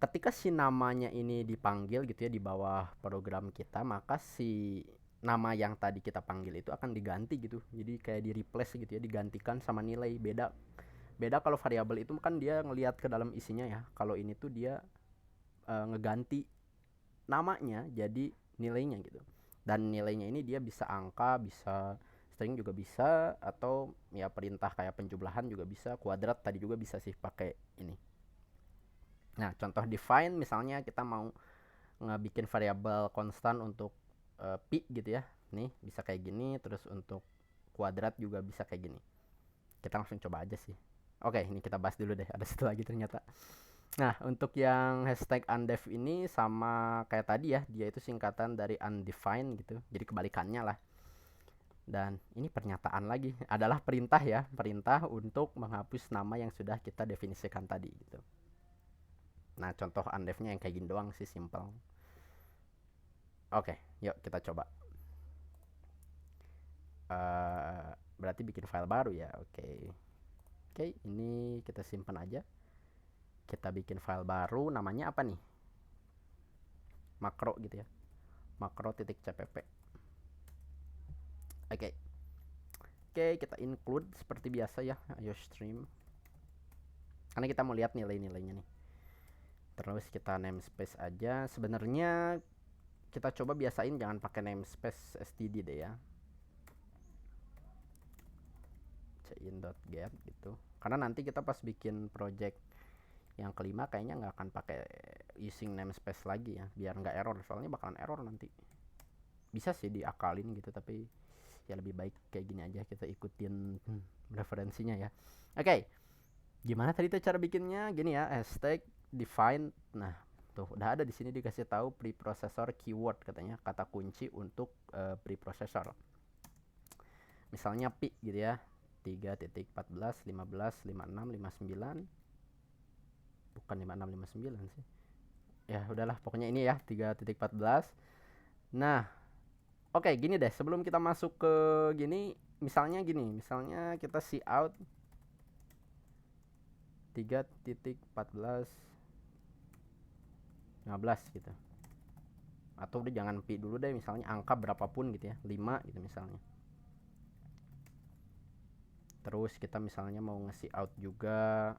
A: Ketika si namanya ini dipanggil gitu ya di bawah program kita, maka si nama yang tadi kita panggil itu akan diganti gitu, jadi kayak di replace gitu ya, digantikan sama nilai. Beda beda kalau variabel itu kan dia ngelihat ke dalam isinya ya, kalau ini tuh dia ngeganti namanya jadi nilainya gitu. Dan nilainya ini dia bisa angka, bisa string juga bisa, atau ya perintah kayak penjumlahan juga bisa, kuadrat tadi juga bisa sih pakai ini. Nah, contoh define misalnya kita mau ngebikin variabel konstan untuk pi gitu ya. Nih, bisa kayak gini, terus untuk kuadrat juga bisa kayak gini. Kita langsung coba aja sih. Oke, ini kita bahas dulu deh. Ada satu lagi ternyata. Nah, untuk yang hashtag undef ini sama kayak tadi ya, dia itu singkatan dari undefined gitu. Jadi kebalikannya lah. Dan ini pernyataan lagi, adalah perintah ya, perintah untuk menghapus nama yang sudah kita definisikan tadi gitu. Nah, contoh undefnya yang kayak gini doang sih, simple. Oke, yuk kita coba. Berarti bikin file baru ya. Oke, ini kita simpan aja. Kita bikin file baru, namanya apa nih? Makro gitu ya. Makro.cpp. Oke, kita include seperti biasa ya, IOStream. Karena kita mau lihat nilai-nilainya nih. Terus kita namespace aja. Sebenarnya kita coba biasain jangan pakai namespace std deh ya. Chain.get gitu. Karena nanti kita pas bikin project yang kelima kayaknya nggak akan pakai using namespace lagi ya, biar nggak error, soalnya bakalan error nanti. Bisa sih diakalin gitu, tapi ya lebih baik kayak gini aja, kita ikutin referensinya ya. Oke, gimana tadi tuh cara bikinnya? Gini ya, hashtag define. Nah, tuh udah ada di sini dikasih tahu preprocessor keyword, katanya kata kunci untuk preprocessor. Misalnya pi gitu ya, 3.14, 15, 56, 59. Bukan 5659 sih. Ya udahlah, pokoknya ini ya 3.14. Nah, oke, gini deh, sebelum kita masuk ke gini, misalnya kita cout 3.14 15 gitu. Atau udah jangan pi dulu deh, misalnya angka berapapun gitu ya, 5 gitu misalnya. Terus kita misalnya mau nge out juga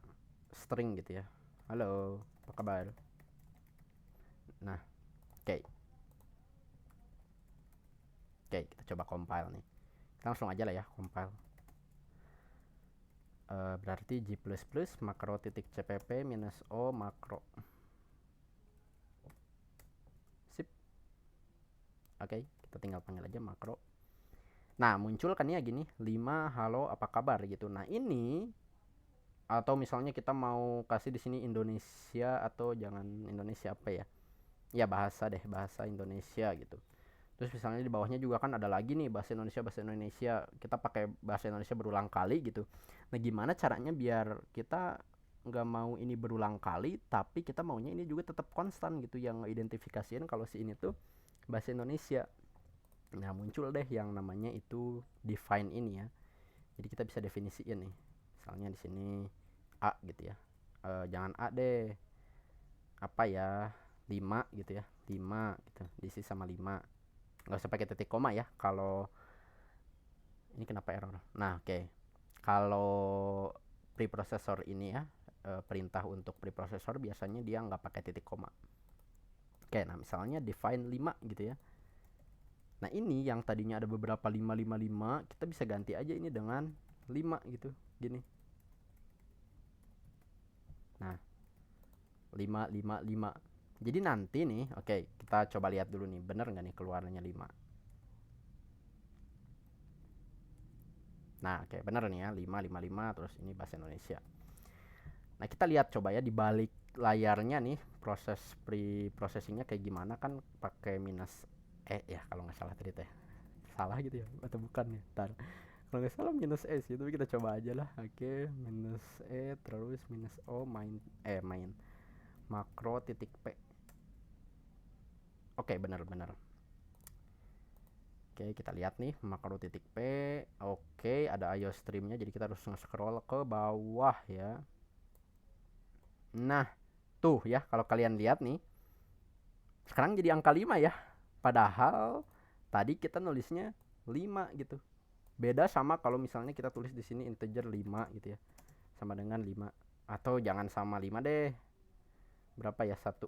A: string gitu ya. Halo, apa kabar? Nah, oke. Oke, kita coba compile nih. Kita langsung aja lah ya compile. Berarti g++ makro titik cpp minus o makro. Sip. Oke, kita tinggal panggil aja makro. Nah, muncul kan ya gini, 5 halo apa kabar gitu. Nah, ini atau misalnya kita mau kasih di sini Indonesia, atau jangan Indonesia, apa ya? Ya bahasa deh, bahasa Indonesia gitu. Terus misalnya di bawahnya juga kan ada lagi nih bahasa Indonesia. Kita pakai bahasa Indonesia berulang kali gitu. Nah, gimana caranya biar kita nggak mau ini berulang kali, tapi kita maunya ini juga tetap konstan gitu, yang identifikasiin kalau si ini tuh bahasa Indonesia. Nah, muncul deh yang namanya itu define ini ya. Jadi kita bisa definisiin nih. Misalnya di sini A gitu ya. Jangan A deh. Apa ya? 5 gitu ya. 5 gitu. Diisi sama 5. Nggak usah pakai titik koma ya. Kalau ini kenapa error? Nah, oke. Kalau preprocessor ini ya, perintah untuk preprocessor biasanya dia nggak pakai titik koma. Oke, nah misalnya define 5 gitu ya. Nah, ini yang tadinya ada beberapa 555, kita bisa ganti aja ini dengan 5 gitu, gini. Nah, 555. Jadi nanti nih, oke, kita coba lihat dulu nih, bener nggak nih keluarnya 5. Nah, oke, bener nih ya, 555, terus ini bahasa Indonesia. Nah, kita lihat coba ya di balik layarnya nih, proses pre-processingnya kayak gimana, kan pakai minus ya kalau nggak salah tadi teh. Salah gitu ya, atau bukan ya? Ntar. Kalau nggak salah minus S gitu, kita coba aja lah. Oke, minus terus minus O main makro titik P. Oke, benar-benar. Oke, kita lihat nih makro titik P. Oke, ada IO streamnya, jadi kita harus scroll ke bawah ya. Nah, tuh ya, kalau kalian lihat nih, sekarang jadi angka 5 ya. Padahal tadi kita nulisnya 5 gitu. Beda sama kalau misalnya kita tulis di sini integer 5 gitu ya. Sama dengan 5. Atau jangan sama 5 deh. Berapa ya? 1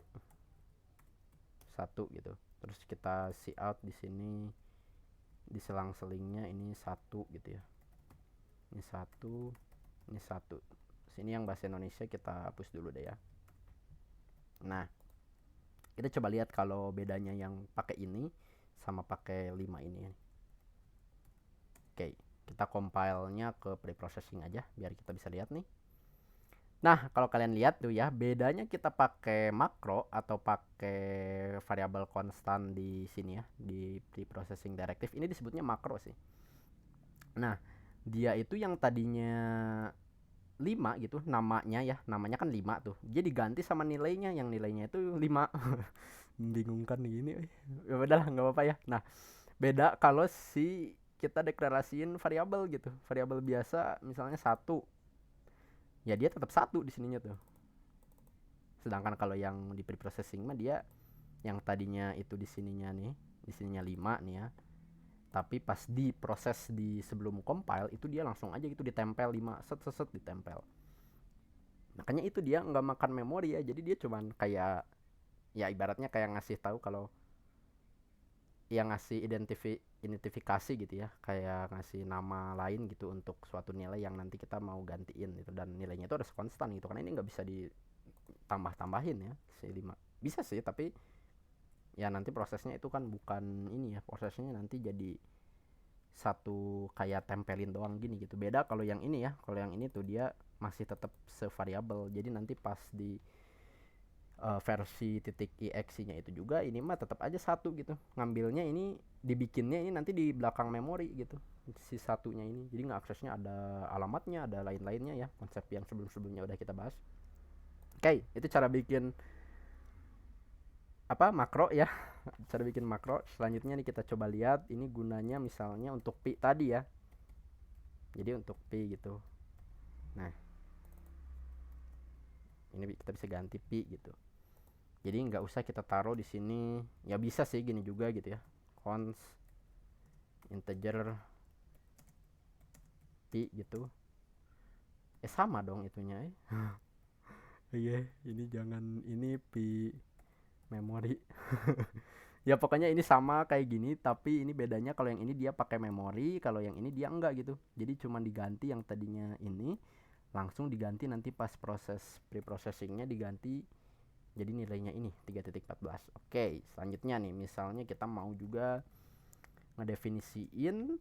A: gitu. Terus kita cout di sini, di selang-selingnya ini 1 gitu ya. Ini 1, ini 1. Sini yang bahasa Indonesia kita hapus dulu deh ya. Nah, kita coba lihat kalau bedanya yang pakai ini sama pakai 5 ini. Oke, kita compile-nya ke preprocessing aja biar kita bisa lihat nih. Nah, kalau kalian lihat tuh ya, bedanya kita pakai makro atau pakai variabel konstan di sini ya, di preprocessing directive ini disebutnya makro sih. Nah, dia itu yang tadinya 5 gitu, namanya kan 5 tuh. Dia diganti sama nilainya, yang nilainya itu 5. Membingungkan gini. Ya udahlah, nggak apa-apa ya. Nah, beda kalau si kita deklarasiin variabel gitu. Variabel biasa misalnya 1. Ya dia tetap 1 di sininya tuh. Sedangkan kalau yang di preprocessing mah dia yang tadinya itu di sininya nih, di sininya 5 nih ya. Tapi pas diproses di sebelum compile itu dia langsung aja gitu ditempel 5, set ditempel. Makanya itu dia nggak makan memori ya, jadi dia cuman kayak ya ibaratnya kayak ngasih tahu kalau yang ngasih identifikasi gitu ya, kayak ngasih nama lain gitu untuk suatu nilai yang nanti kita mau gantiin gitu, dan nilainya itu harus konstan gitu, karena ini nggak bisa ditambah-tambahin ya si 5. Bisa sih, tapi ya nanti prosesnya itu kan bukan ini ya, prosesnya nanti jadi satu kayak tempelin doang gini gitu. Beda kalau yang ini ya, kalau yang ini tuh dia masih tetap sevariabel, jadi nanti pas di versi titik exe-nya itu juga ini mah tetap aja satu gitu, ngambilnya ini dibikinnya ini nanti di belakang memori gitu si satunya ini, jadi nggak aksesnya ada alamatnya, ada lain-lainnya ya, konsep yang sebelum-sebelumnya udah kita bahas. Oke, itu cara bikin apa makro ya. Cara bikin makro. Selanjutnya nih kita coba lihat ini gunanya misalnya untuk pi tadi ya, jadi untuk pi gitu. Nah ini kita bisa ganti pi gitu, jadi nggak usah kita taruh di sini, ya bisa sih gini juga gitu ya, const integer pi gitu, sama dong itunya ya. Iya, ini jangan ini pi memori. Ya pokoknya ini sama kayak gini, tapi ini bedanya kalau yang ini dia pakai memori, kalau yang ini dia enggak gitu, jadi cuma diganti yang tadinya ini langsung diganti nanti pas proses preprocessingnya diganti jadi nilainya ini 3.14. Oke, selanjutnya nih misalnya kita mau juga ngedefinisiin,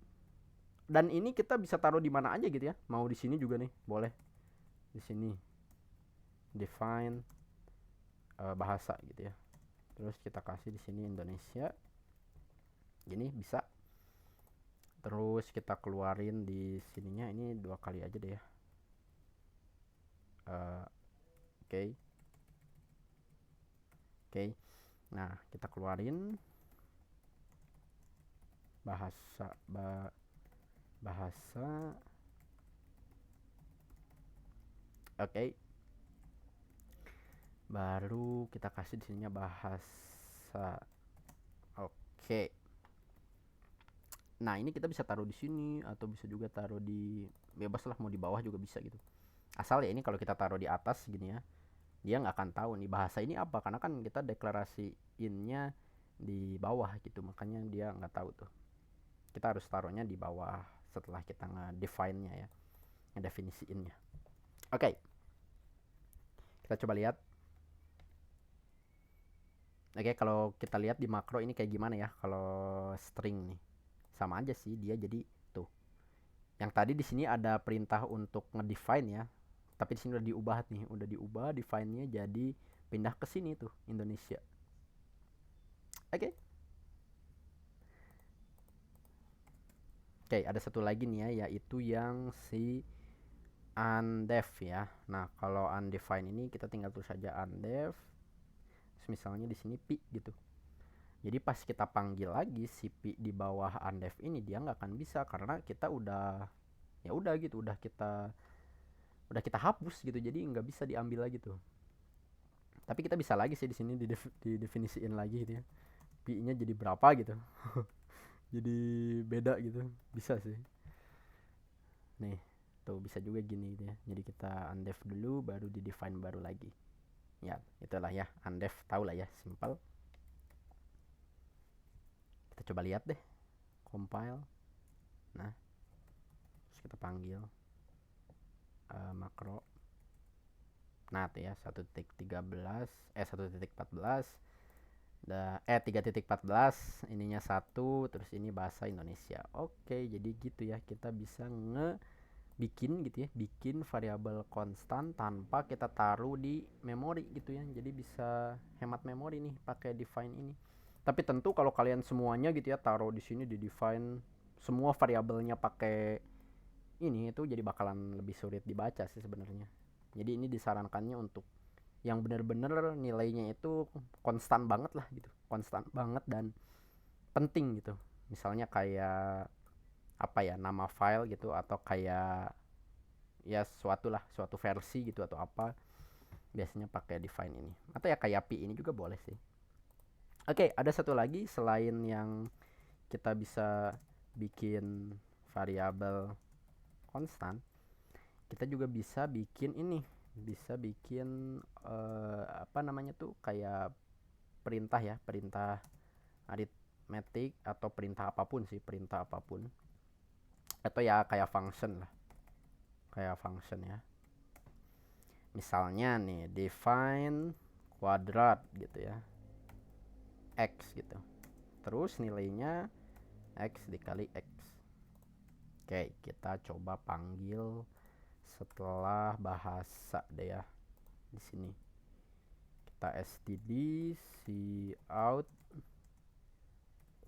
A: dan ini kita bisa taruh di mana aja gitu ya, mau di sini juga nih boleh, di sini define bahasa gitu ya, terus kita kasih di sini Indonesia gini bisa, terus kita keluarin di sininya ini 2 kali aja deh ya. Oke, oke, nah kita keluarin bahasa. Oke, baru kita kasih di sininya bahasa. Oke, nah ini kita bisa taruh di sini atau bisa juga taruh di, bebas lah, mau di bawah juga bisa gitu, asal ya ini kalau kita taruh di atas gini ya, dia nggak akan tahu nih bahasa ini apa, karena kan kita deklarasiinnya di bawah gitu, makanya dia nggak tahu tuh, kita harus taruhnya di bawah setelah kita nge-define-nya ya, ngedefinisiinnya. Oke, kita coba lihat. Oke, kalau kita lihat di makro ini kayak gimana ya, kalau string nih sama aja sih dia, jadi tuh yang tadi di sini ada perintah untuk ngedefine ya, tapi di sini udah diubah nih, udah diubah define-nya jadi pindah ke sini tuh Indonesia. Oke. Oke, ada satu lagi nih ya, yaitu yang si undef ya. Nah, kalau undefined ini kita tinggal tulis saja undef. Terus misalnya di sini pi gitu. Jadi pas kita panggil lagi si pi di bawah undef ini dia nggak akan bisa, karena kita udah ya udah gitu, udah kita hapus gitu, jadi nggak bisa diambil lagi tuh. Tapi kita bisa lagi sih di sini didefinisiin lagi gitu ya, pi-nya jadi berapa gitu. Jadi beda gitu, bisa sih. Nih tuh bisa juga gini gitu ya, jadi kita undef dulu baru di define baru lagi ya, itulah ya undef, tau lah ya, simple. Kita coba lihat deh, compile. Nah terus kita panggil makro. Nah tuh ya 1.13 1.14 3.14 ininya satu, terus ini bahasa Indonesia. Oke, jadi gitu ya, kita bisa bikin gitu ya, bikin variabel konstan tanpa kita taruh di memori gitu ya, jadi bisa hemat memori nih pakai define ini. Tapi tentu kalau kalian semuanya gitu ya taruh di sini di define semua variabelnya pakai ini, itu jadi bakalan lebih sulit dibaca sih sebenarnya. Jadi ini disarankannya untuk yang bener-bener nilainya itu konstan banget lah gitu, konstan banget dan penting gitu, misalnya kayak apa ya, nama file gitu, atau kayak ya suatu versi gitu atau apa, biasanya pakai define ini, atau ya kayak pi ini juga boleh sih. Oke, ada satu lagi selain yang kita bisa bikin variabel konstan, kita juga bisa bikin ini bisa bikin apa namanya tuh, kayak perintah ya, perintah arithmetic atau perintah apapun sih, perintah apapun, atau ya kayak function lah, kayak function ya. Misalnya nih define kuadrat gitu ya, x gitu, terus nilainya x dikali x. Oke, kita coba panggil setelah bahasa deh ya. Di sini kita std cout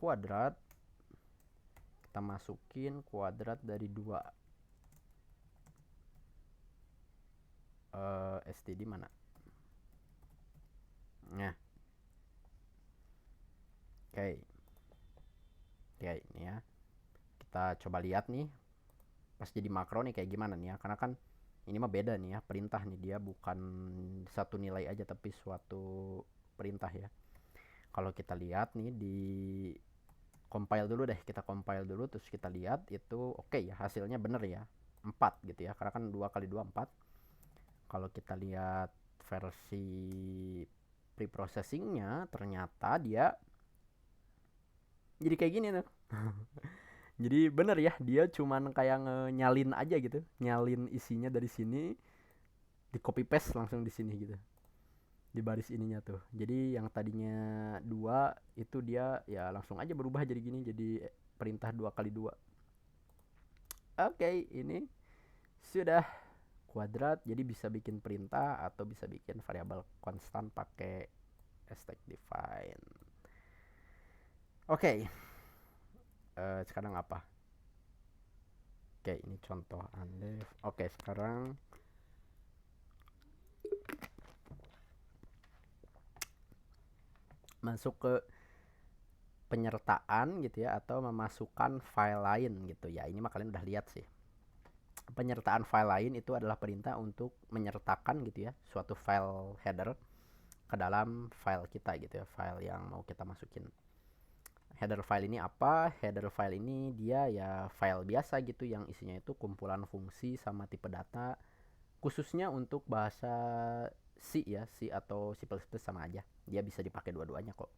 A: kuadrat, kita masukin kuadrat dari 2. Std mana? Nah, oke. Oke, ini ya. Kita coba lihat nih pas jadi makro nih kayak gimana nih ya. Karena kan ini mah beda nih ya, perintah nih, dia bukan satu nilai aja tapi suatu perintah ya. Kalau kita lihat nih di compile dulu deh, kita compile dulu terus kita lihat itu oke ya, hasilnya bener ya, 4 gitu ya, karena kan 2 kali 2 4. Kalau kita lihat versi preprocessingnya, ternyata dia jadi kayak gini tuh. Jadi bener ya, dia cuman kayak nyalin aja gitu, nyalin isinya dari sini, di copy paste langsung di sini gitu, di baris ininya tuh. Jadi yang tadinya 2 itu dia ya langsung aja berubah jadi gini, jadi perintah 2 kali 2. Oke, ini sudah kuadrat, jadi bisa bikin perintah atau bisa bikin variabel konstan pakai stack define. Oke, sekarang apa? Oke, ini contoh undev. Oke, sekarang masuk ke penyertaan gitu ya, atau memasukkan file lain gitu ya. Ini mah kalian udah lihat sih. Penyertaan file lain itu adalah perintah untuk menyertakan gitu ya suatu file header ke dalam file kita gitu ya, file yang mau kita masukin. Header file ini apa? Header file ini dia ya file biasa gitu yang isinya itu kumpulan fungsi sama tipe data, khususnya untuk bahasa C ya, C atau C++ sama aja. Dia bisa dipakai dua-duanya kok.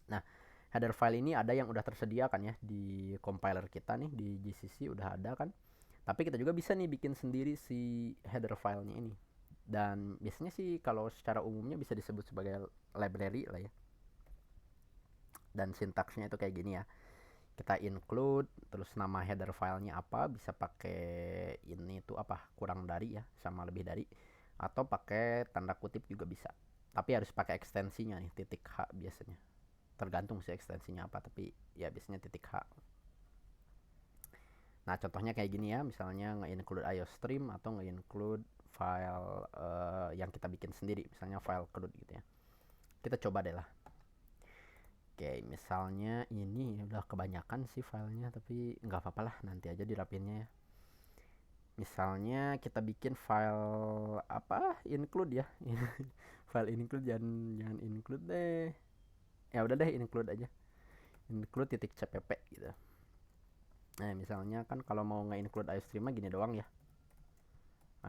A: Nah, header file ini ada yang udah tersedia kan ya di compiler kita nih, di GCC udah ada kan. Tapi kita juga bisa nih bikin sendiri si header filenya ini. Dan biasanya sih kalau secara umumnya bisa disebut sebagai library lah ya. Dan sintaksnya itu kayak gini ya. Kita include terus nama header filenya apa, bisa pakai ini tuh apa, kurang dari ya sama lebih dari, atau pakai tanda kutip juga bisa. Tapi harus pakai ekstensinya nih, titik H biasanya. Tergantung sih ekstensinya apa, tapi ya biasanya titik H. Nah, contohnya kayak gini ya, misalnya nge-include IOStream atau nge-include file yang kita bikin sendiri, misalnya file CRUD gitu ya. Kita coba deh lah. Oke, misalnya ini udah kebanyakan sih filenya, tapi nggak apa-apa lah, nanti aja dirapinnya ya. Misalnya kita bikin file apa, include ya. File include, jangan include deh. Ya udah deh, include aja. Include titik cpp gitu. Nah, misalnya kan kalau mau nge-include iStream gini doang ya.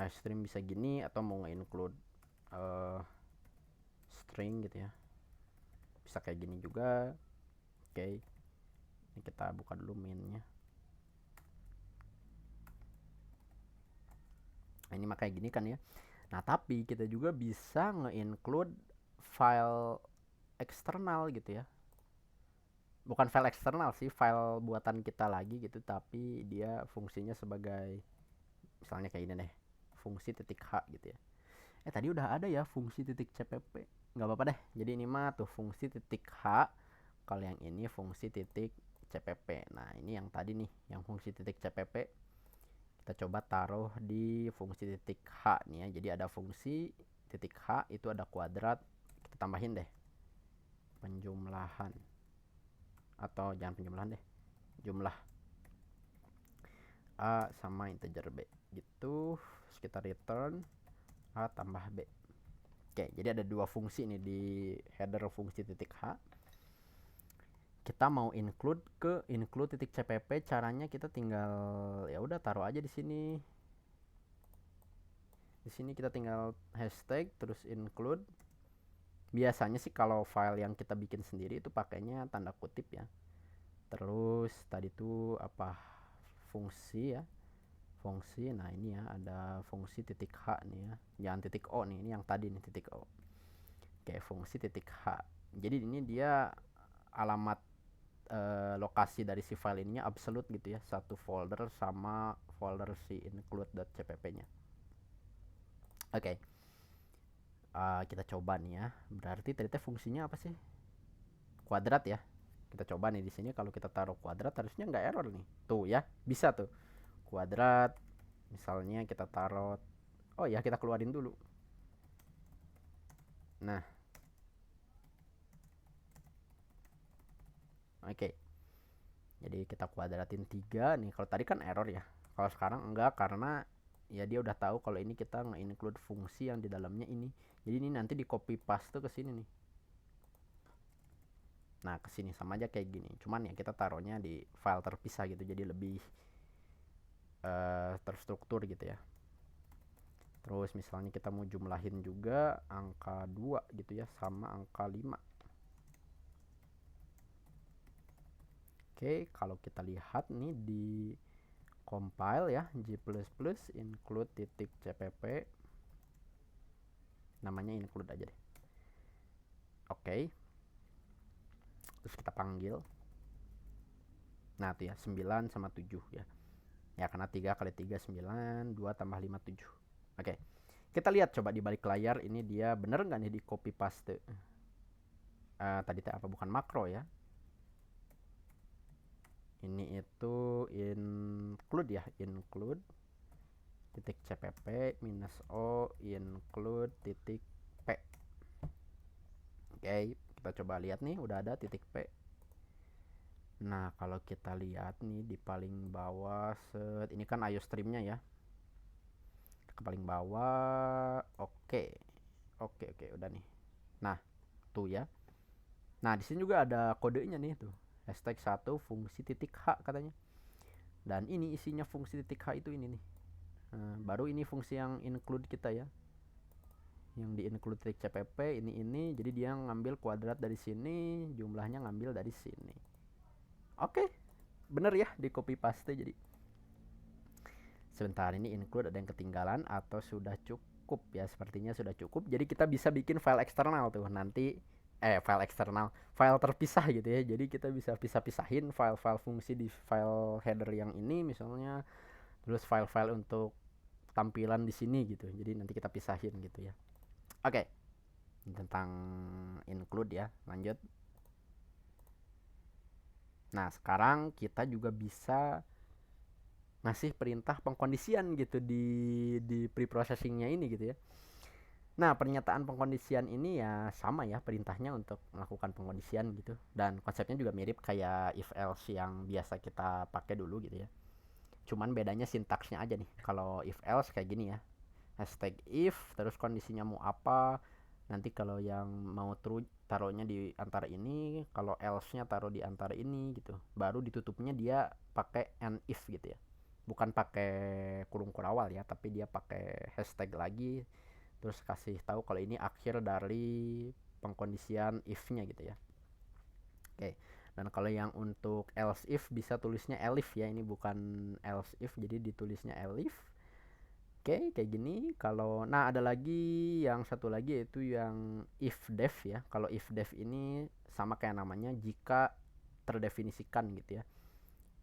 A: iStream bisa gini, atau mau nge-include string gitu ya. Bisa kayak gini juga. Oke. Ini kita buka dulu mainnya. Nah, ini makanya gini kan ya. Nah, tapi kita juga bisa nge-include file eksternal gitu ya. Bukan file eksternal sih, file buatan kita lagi gitu, tapi dia fungsinya sebagai misalnya kayak ini deh, fungsi titik H gitu ya. Tadi udah ada ya fungsi titik cpp, nggak apa-apa deh, jadi ini mah tuh fungsi titik H, kalau yang ini fungsi titik cpp. Nah, ini yang tadi nih, yang fungsi titik cpp kita coba taruh di fungsi titik H nih ya. Jadi ada fungsi titik H, itu ada kuadrat, kita tambahin deh penjumlahan, atau jangan penjumlahan deh, jumlah A sama integer B gitu. Terus kita return A tambah B. Oke, jadi ada dua fungsi nih di header fungsi titik H. Kita mau include ke include titik cpp, caranya kita tinggal ya udah taruh aja di sini. Di sini kita tinggal hashtag terus include. Biasanya sih kalau file yang kita bikin sendiri itu pakainya tanda kutip ya. Terus tadi tuh apa, fungsi ya, fungsi. Nah ini ya ada fungsi titik h nih ya, jangan titik o nih, ini yang tadi nih titik o. Oke, fungsi titik h. Jadi ini dia alamat lokasi dari si file ininya absolute gitu ya, satu folder sama folder si include.cpp nya. Oke. Kita coba nih ya. Berarti tadi fungsinya apa sih? Kuadrat ya. Kita coba nih di sini, kalau kita taruh kuadrat harusnya nggak error nih. Tuh ya, bisa tuh. Kuadrat. Misalnya kita taruh, oh ya kita keluarin dulu. Nah, oke. Jadi kita kuadratin 3 nih. Kalau tadi kan error ya. Kalau sekarang enggak, karena ya dia udah tahu kalau ini kita nge-include fungsi yang di dalamnya ini. Jadi ini nanti di copy paste ke sini nih. Nah, ke sini sama aja kayak gini. Cuman ya kita taruhnya di file terpisah gitu. Jadi lebih terstruktur gitu ya. Terus misalnya kita mau jumlahin juga angka 2 gitu ya sama angka 5. Oke, kalau kita lihat nih di compile ya, g++ include titik cpp, namanya include aja deh. Oke, terus kita panggil. Nah tuh ya, 9 sama 7 ya. Ya karena 3 kali 3 9, 2 tambah 5 7. Oke, kita lihat coba di balik layar ini dia bener nggak nih di copy paste. Tadi teh apa, bukan makro ya. Ini itu include ya, include titik cpp minus o include titik p. Oke, kita coba lihat nih udah ada titik p. Nah kalau kita lihat nih di paling bawah set, ini kan iostreamnya ya, ke paling bawah. Oke, oke udah nih. Nah tuh ya. Nah di sini juga ada kodenya nih tuh, hashtag 1 fungsi titik h katanya. Dan ini isinya fungsi titik h itu ini nih. Nah, baru ini fungsi yang include kita ya, yang di include titik cpp ini. Jadi dia ngambil kuadrat dari sini, jumlahnya ngambil dari sini. Oke, bener ya di copy paste. Jadi sebentar, ini include ada yang ketinggalan atau sudah cukup ya, sepertinya sudah cukup. Jadi kita bisa bikin file eksternal tuh nanti, file eksternal, file terpisah gitu ya. Jadi kita bisa pisah-pisahin file-file fungsi di file header yang ini misalnya, terus file-file untuk tampilan di sini gitu. Jadi nanti kita pisahin gitu ya. Oke, tentang include ya, lanjut. Nah sekarang kita juga bisa ngasih perintah pengkondisian gitu di preprocessingnya ini gitu ya. Nah pernyataan pengkondisian ini ya sama ya perintahnya untuk melakukan pengkondisian gitu, dan konsepnya juga mirip kayak if else yang biasa kita pakai dulu gitu ya. Cuman bedanya sintaksnya aja nih. Kalau if else kayak gini ya, hashtag if terus kondisinya mau apa, nanti kalau yang mau true taruhnya di antara ini, kalau else nya taruh di antara ini gitu, baru ditutupnya dia pakai and if gitu ya, bukan pakai kurung kurawal ya, tapi dia pakai hashtag lagi, terus kasih tahu kalau ini akhir dari pengkondisian if nya gitu ya. Oke, dan kalau yang untuk else if bisa tulisnya elif ya, ini bukan else if jadi ditulisnya elif. Oke, kayak gini. Kalau nah ada lagi yang satu lagi yaitu yang if def ya. Kalau if def ini sama kayak namanya, jika terdefinisikan gitu ya.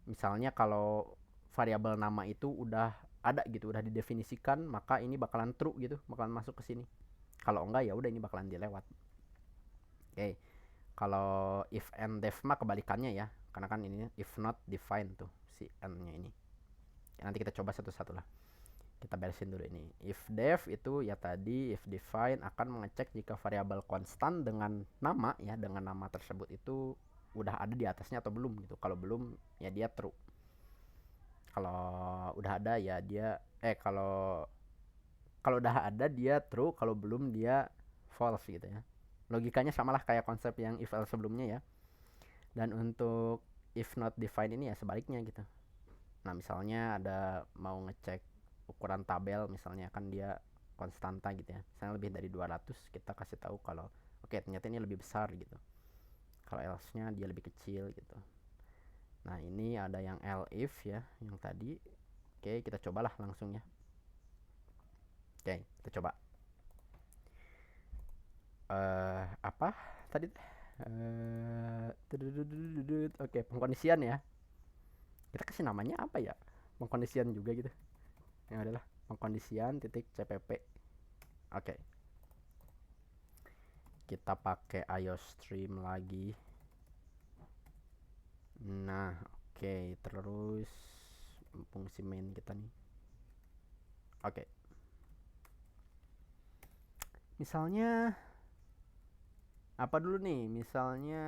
A: Misalnya kalau variabel nama itu udah ada gitu, udah didefinisikan, maka ini bakalan true gitu, bakalan masuk ke sini. Kalau enggak ya udah ini bakalan dilewat. Oke. Kalau if and def mah kebalikannya ya. Karena kan ini if not defined tuh si n-nya ini. Nanti kita coba satu-satu lah. Kita beresin dulu ini. If def itu ya tadi, if define akan mengecek jika variabel konstan dengan nama ya, dengan nama tersebut itu udah ada di atasnya atau belum gitu. Kalau belum ya dia true. Kalau udah ada ya dia kalau kalau udah ada dia true, kalau belum dia false gitu ya. Logikanya samalah kayak konsep yang if else sebelumnya ya. Dan untuk if not defined ini ya sebaliknya gitu. Nah misalnya ada mau ngecek ukuran tabel misalnya, kan dia konstanta gitu ya. Misalnya lebih dari 200, kita kasih tahu kalau oke, ternyata ini lebih besar gitu. Kalau else-nya dia lebih kecil gitu. Nah, ini ada yang elif ya, yang tadi. Oke, kita cobalah langsung ya. Oke, kita coba. Apa tadi? Oke, pengkondisian ya. Kita kasih namanya apa ya? Pengkondisian juga gitu. Yang adalah pengkondisian titik cpp. Oke. Kita pakai iostream lagi. Nah, oke, terus fungsi main kita nih. Oke. Misalnya apa dulu nih? Misalnya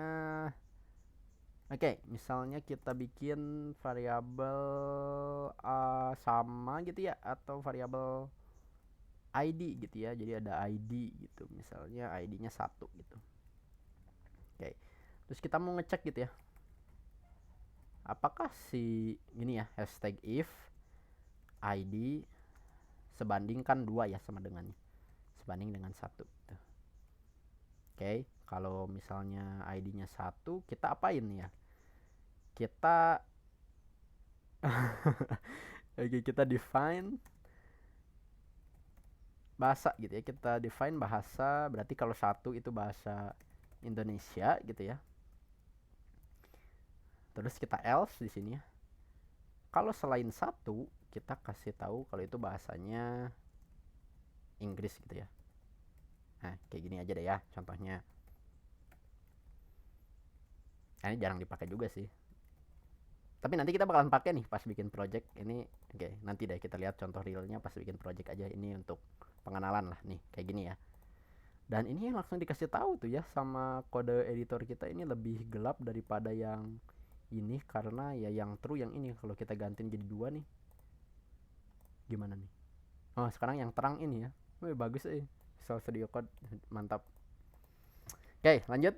A: misalnya kita bikin variabel sama gitu ya, atau variabel ID gitu ya. Jadi ada ID gitu. Misalnya ID-nya 1 gitu. Oke. Terus kita mau ngecek gitu ya. Apakah si ini ya, hashtag if ID sebandingkan 2 ya sama dengannya. Sebanding dengan 1 gitu. Oke, kalau misalnya ID-nya 1, kita apain ya? Kita oke, kita define bahasa gitu ya. Kita define bahasa, berarti kalau 1 itu bahasa Indonesia gitu ya. Terus kita else di sini ya. Kalau selain 1, kita kasih tahu kalau itu bahasanya Inggris gitu ya. Nah, kayak gini aja deh ya contohnya. Nah, ini jarang dipakai juga sih. Tapi nanti kita bakalan pakai nih pas bikin project ini. Oke, nanti deh kita lihat contoh realnya pas bikin project aja. Ini untuk pengenalan lah nih, kayak gini ya. Dan ini yang langsung dikasih tahu tuh ya sama kode editor kita, ini lebih gelap daripada yang ini karena ya yang true yang ini. Kalau kita gantiin jadi 2 nih, gimana nih? Oh, sekarang yang terang ini ya. Wih, bagus Visual Studio Code mantap. Oke, lanjut.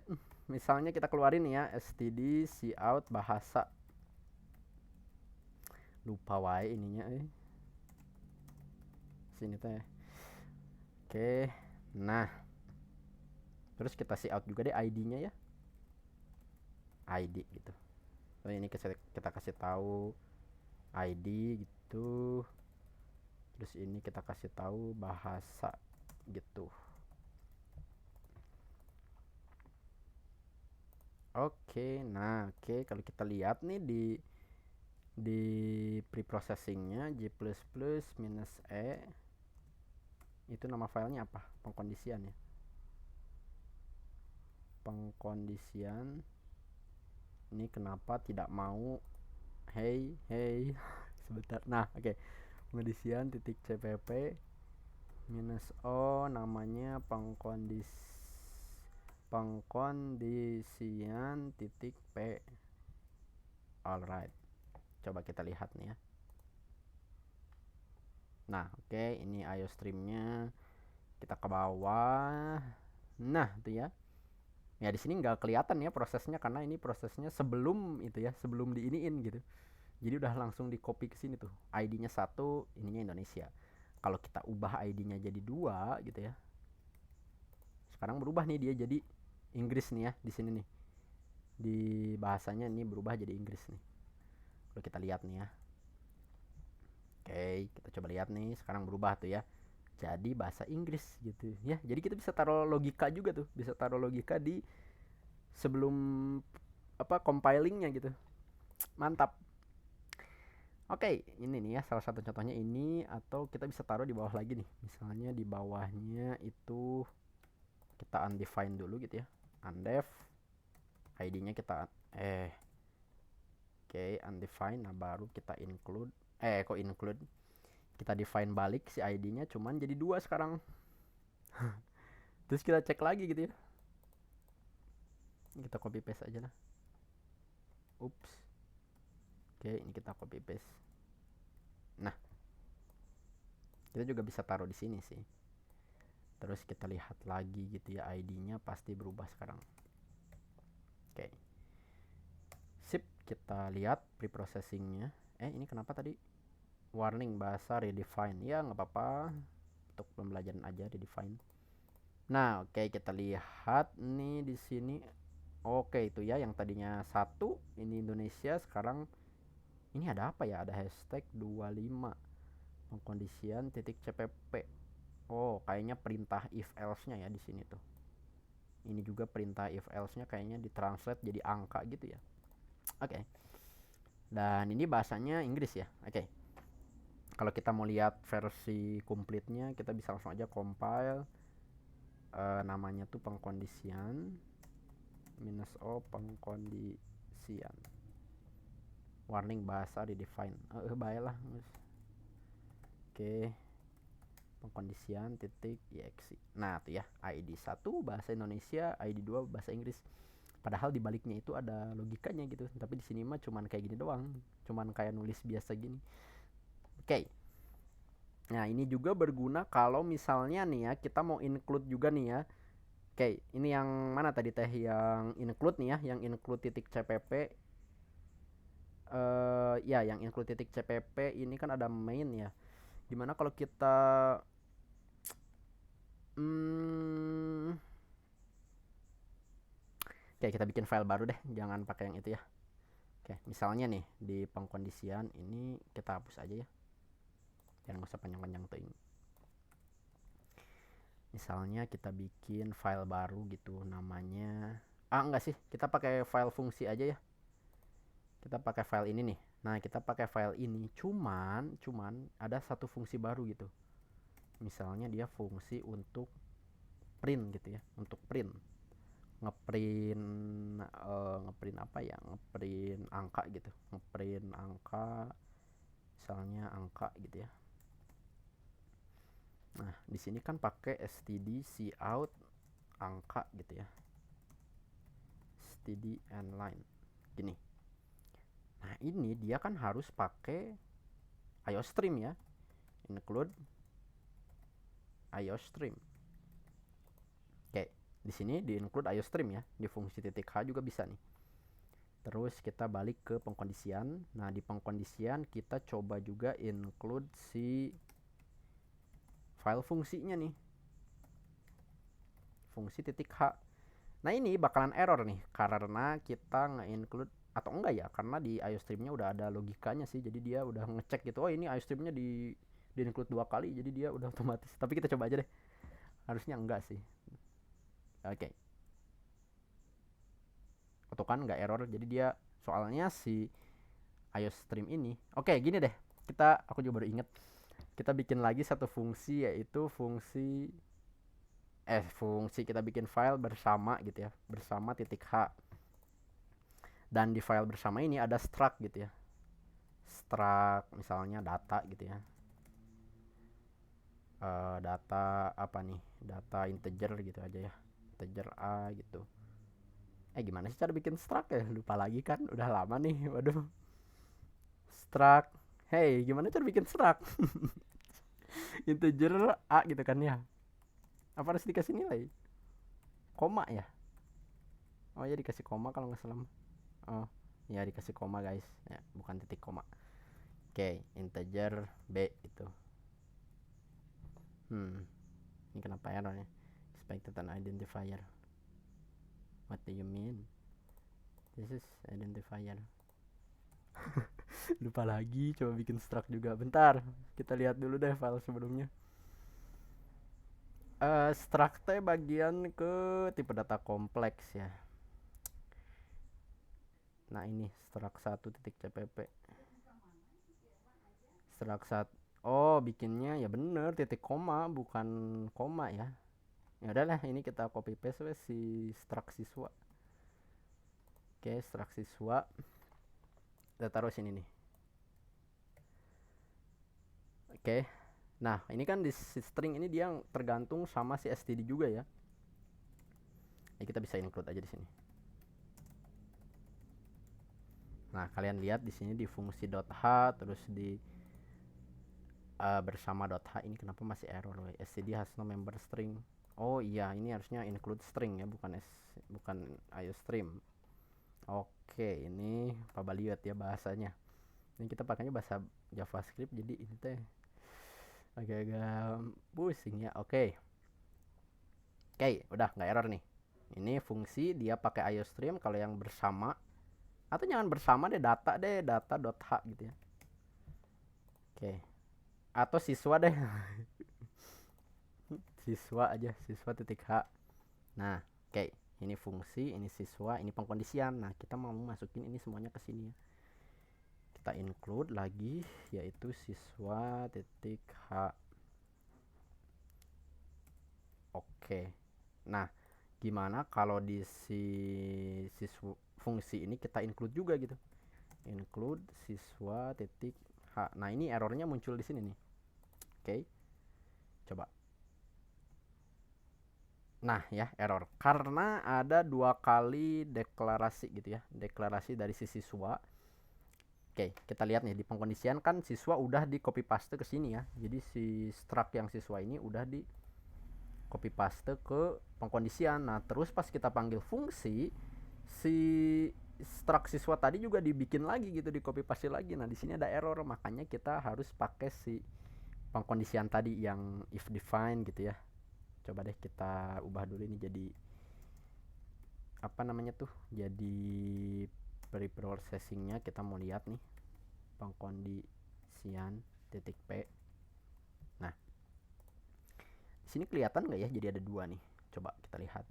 A: Misalnya kita keluarin ya std cout bahasa. Lupa wae ininya sini teh. Oke, nah terus kita cout juga deh ID-nya ya, ID gitu. So, ini kita kasih tahu ID gitu. Terus ini kita kasih tahu bahasa gitu. Oke, nah kalau kita lihat nih di preprocessingnya G++ -e itu nama filenya apa? Pengkondisian ya. Pengkondisian ini kenapa tidak mau hey sebentar. Nah, oke. Pengkondisian titik cpp -o namanya pengkondisian titik p. Alright, coba kita lihat nih ya. Nah, oke, ini iostreamnya kita ke bawah. Nah, itu ya. Ya di sini nggak kelihatan ya prosesnya karena ini prosesnya sebelum itu ya, sebelum diiniin gitu. Jadi udah langsung di copy ke sini tuh. ID-nya 1, ininya Indonesia. Kalau kita ubah ID-nya jadi 2 gitu ya. Sekarang berubah nih dia jadi Inggris nih ya di sini nih. Di bahasanya ini berubah jadi Inggris nih. Kalau kita lihat nih ya. Oke, kita coba lihat nih, sekarang berubah tuh ya. Jadi bahasa Inggris gitu ya. Jadi kita bisa taruh logika juga tuh, bisa taruh logika di sebelum apa compilingnya gitu. Mantap. Oke, ini nih ya salah satu contohnya ini, atau kita bisa taruh di bawah lagi nih. Misalnya di bawahnya itu kita undefined dulu gitu ya. Undef ID-nya kita undefined, nah baru kita include kok include, kita define balik si ID-nya cuman jadi 2 sekarang. Terus kita cek lagi gitu ya. Ini kita copy paste aja lah. Ups. Oke, ini kita copy paste. Nah, kita juga bisa taruh di sini sih. Terus kita lihat lagi gitu ya, ID-nya pasti berubah sekarang. Oke. Sip, kita lihat preprocessingnya. Ini kenapa tadi warning bahasa redefine? Ya nggak apa-apa. untuk pembelajaran aja di define. Nah, oke, kita lihat nih di sini. Oke, itu ya yang tadinya satu ini Indonesia, sekarang ini ada apa ya? Ada hashtag 25 pengkondisian titik CPP. Oh, kayaknya perintah if else-nya ya di sini tuh. Ini juga perintah if else-nya kayaknya ditranslate jadi angka gitu ya. Oke. Dan ini bahasanya Inggris ya. Oke. Kalau kita mau lihat versi komplitnya, kita bisa langsung aja compile. Namanya tuh pengkondisian -o pengkondisian. Warning bahasa di define. Baiklah. Oke. Pengkondisian titik exe. Nah, tuh ya, ID 1 bahasa Indonesia, ID 2 bahasa Inggris. Padahal di baliknya itu ada logikanya gitu. Tapi di sini mah cuman kayak gini doang. Cuman kayak nulis biasa gini. Oke. Nah, ini juga berguna kalau misalnya nih ya, kita mau include juga nih ya. Oke, ini yang mana tadi teh yang include nih ya, yang include titik CPP. Ya, yang include titik CPP ini kan ada main ya. Gimana kalau kita Oke, kita bikin file baru deh, jangan pakai yang itu ya. Oke, misalnya nih di pengkondisian ini kita hapus aja ya. Jangan usah panjang-panjang tuh. Misalnya kita bikin file baru gitu namanya. Enggak sih, kita pakai file fungsi aja ya. Kita pakai file ini nih. Nah, kita pakai file ini cuman ada satu fungsi baru gitu. Misalnya dia fungsi untuk print gitu ya, untuk print. Ngeprint apa ya, ngeprint angka gitu, ngeprint angka, misalnya angka gitu ya. Nah, di sini kan pakai std cout angka gitu ya, std and line gini. Nah, ini dia kan harus pakai iostream ya, include iostream. Oke, di sini di include iostream ya, di fungsi titik h juga bisa nih. Terus kita balik ke pengkondisian. Nah, di pengkondisian kita coba juga include si file fungsinya nih, fungsi titik h. Nah, ini bakalan error nih karena kita nge-include, atau enggak ya, karena di iostream-nya udah ada logikanya sih, jadi dia udah ngecek gitu. Oh, ini iostream-nya di include 2 kali, jadi dia udah otomatis. Tapi kita coba aja deh, harusnya enggak sih. Oke. Atau kan nggak error, jadi dia soalnya si iostream ini. Oke, gini deh, aku juga baru inget, kita bikin lagi satu fungsi, yaitu fungsi kita bikin file bersama gitu ya, bersama titik h. Dan di file bersama ini ada struct gitu ya, struct misalnya data gitu ya. Data apa nih, data integer gitu aja ya, integer a gitu. Gimana sih cara bikin struct ya, lupa lagi kan, udah lama nih, waduh. Struct, hey, gimana cara bikin struct? Integer a gitu kan ya, apa harus dikasih nilai, koma ya? Oh ya, dikasih koma kalau nggak salah. Oh ya, dikasih koma guys ya, bukan titik koma. Oke, integer b gitu. Ini kenapa errornya? Expected an identifier. What do you mean? This is identifier. Lupa lagi, coba bikin struct juga. Bentar, kita lihat dulu deh file sebelumnya. Struct bagian ke tipe data kompleks ya. Nah, ini struct 1.cpp. Struct 1. Oh, bikinnya ya bener titik koma, bukan koma ya. Ya udahlah, ini kita copy paste si struct siswa. Oke, struct siswa. Kita taruh sini nih. Oke. Nah, ini kan di string ini dia tergantung sama si std juga ya. Kita bisa include aja di sini. Nah, kalian lihat di sini di fungsi .h, terus di bersama .h ini kenapa masih error? Std has no member string. Oh iya, ini harusnya include string ya, bukan iostream. Oke, ini pabaliot ya bahasanya. Ini kita pakainya bahasa JavaScript, jadi ini teh agak-agak pusing ya. Oke. Oke, udah nggak error nih. Ini fungsi dia pakai IOStream kalau yang bersama, atau jangan bersama deh, data.h gitu ya. Oke. Atau siswa deh. Siswa aja, siswa titik h. Nah, oke. Ini fungsi, ini siswa, ini pengkondisian. Nah, kita mau masukin ini semuanya ke sini ya. Kita include lagi, yaitu siswa titik h. Oke. Nah, gimana kalau di siswa fungsi ini kita include juga gitu. Include siswa titik h. Nah, ini errornya muncul di sini nih. Oke. Coba. Nah, ya, error. Karena ada 2 kali deklarasi gitu ya. Deklarasi dari si siswa. Oke, kita lihat nih di pengkondisian kan siswa udah di copy paste ke sini ya. Jadi si struct yang siswa ini udah di copy paste ke pengkondisian. Nah, terus pas kita panggil fungsi, si struct siswa tadi juga dibikin lagi gitu, di copy paste lagi. Nah, di sini ada error, makanya kita harus pakai si pengkondisian tadi yang if define gitu ya. Coba deh kita ubah dulu ini jadi apa namanya tuh? Jadi preprocessingnya kita mau lihat nih pengkondisian titik p. Nah, di sini kelihatan nggak ya? Jadi ada 2 nih. Coba kita lihat.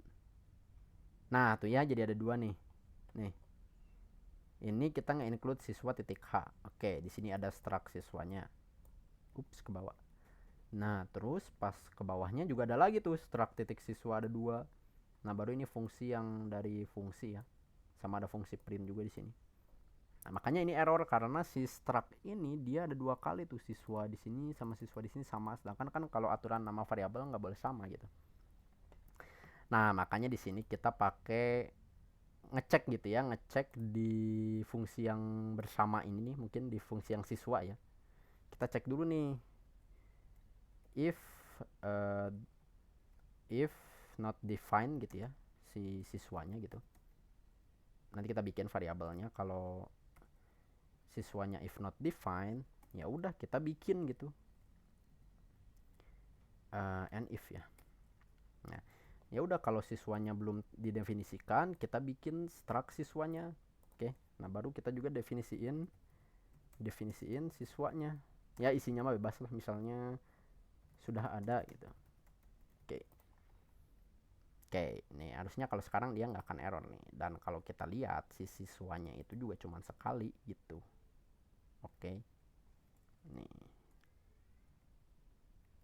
A: Nah, tuh ya, jadi ada 2 nih. Nih. Ini kita nge-include siswa titik h. Oke, di sini ada struct siswanya. Ups, ke bawah. Nah, terus pas ke bawahnya juga ada lagi tuh struct titik siswa, ada 2. Nah, baru ini fungsi yang dari fungsi ya. Sama ada fungsi print juga di sini. Nah, makanya ini error karena si struct ini dia ada 2 kali tuh, siswa di sini sama siswa di sini sama, sedangkan kan kalau aturan nama variabel nggak boleh sama gitu. Nah, makanya di sini kita pakai ngecek gitu ya, ngecek di fungsi yang bersama ini nih, mungkin di fungsi yang siswa ya. Kita cek dulu nih, if uh, if not defined gitu ya, si siswanya gitu. Nanti kita bikin variabelnya, kalau siswanya if not defined, ya udah kita bikin gitu and if ya. Nah, ya udah kalau siswanya belum didefinisikan, kita bikin struct siswanya. Oke. Nah, baru kita juga definisiin siswanya. Ya, isinya mah bebas lah, misalnya sudah ada gitu. Oke. Oke, nih harusnya kalau sekarang dia nggak akan error nih. Dan kalau kita lihat si siswanya itu juga cuma sekali gitu. Oke. Nih.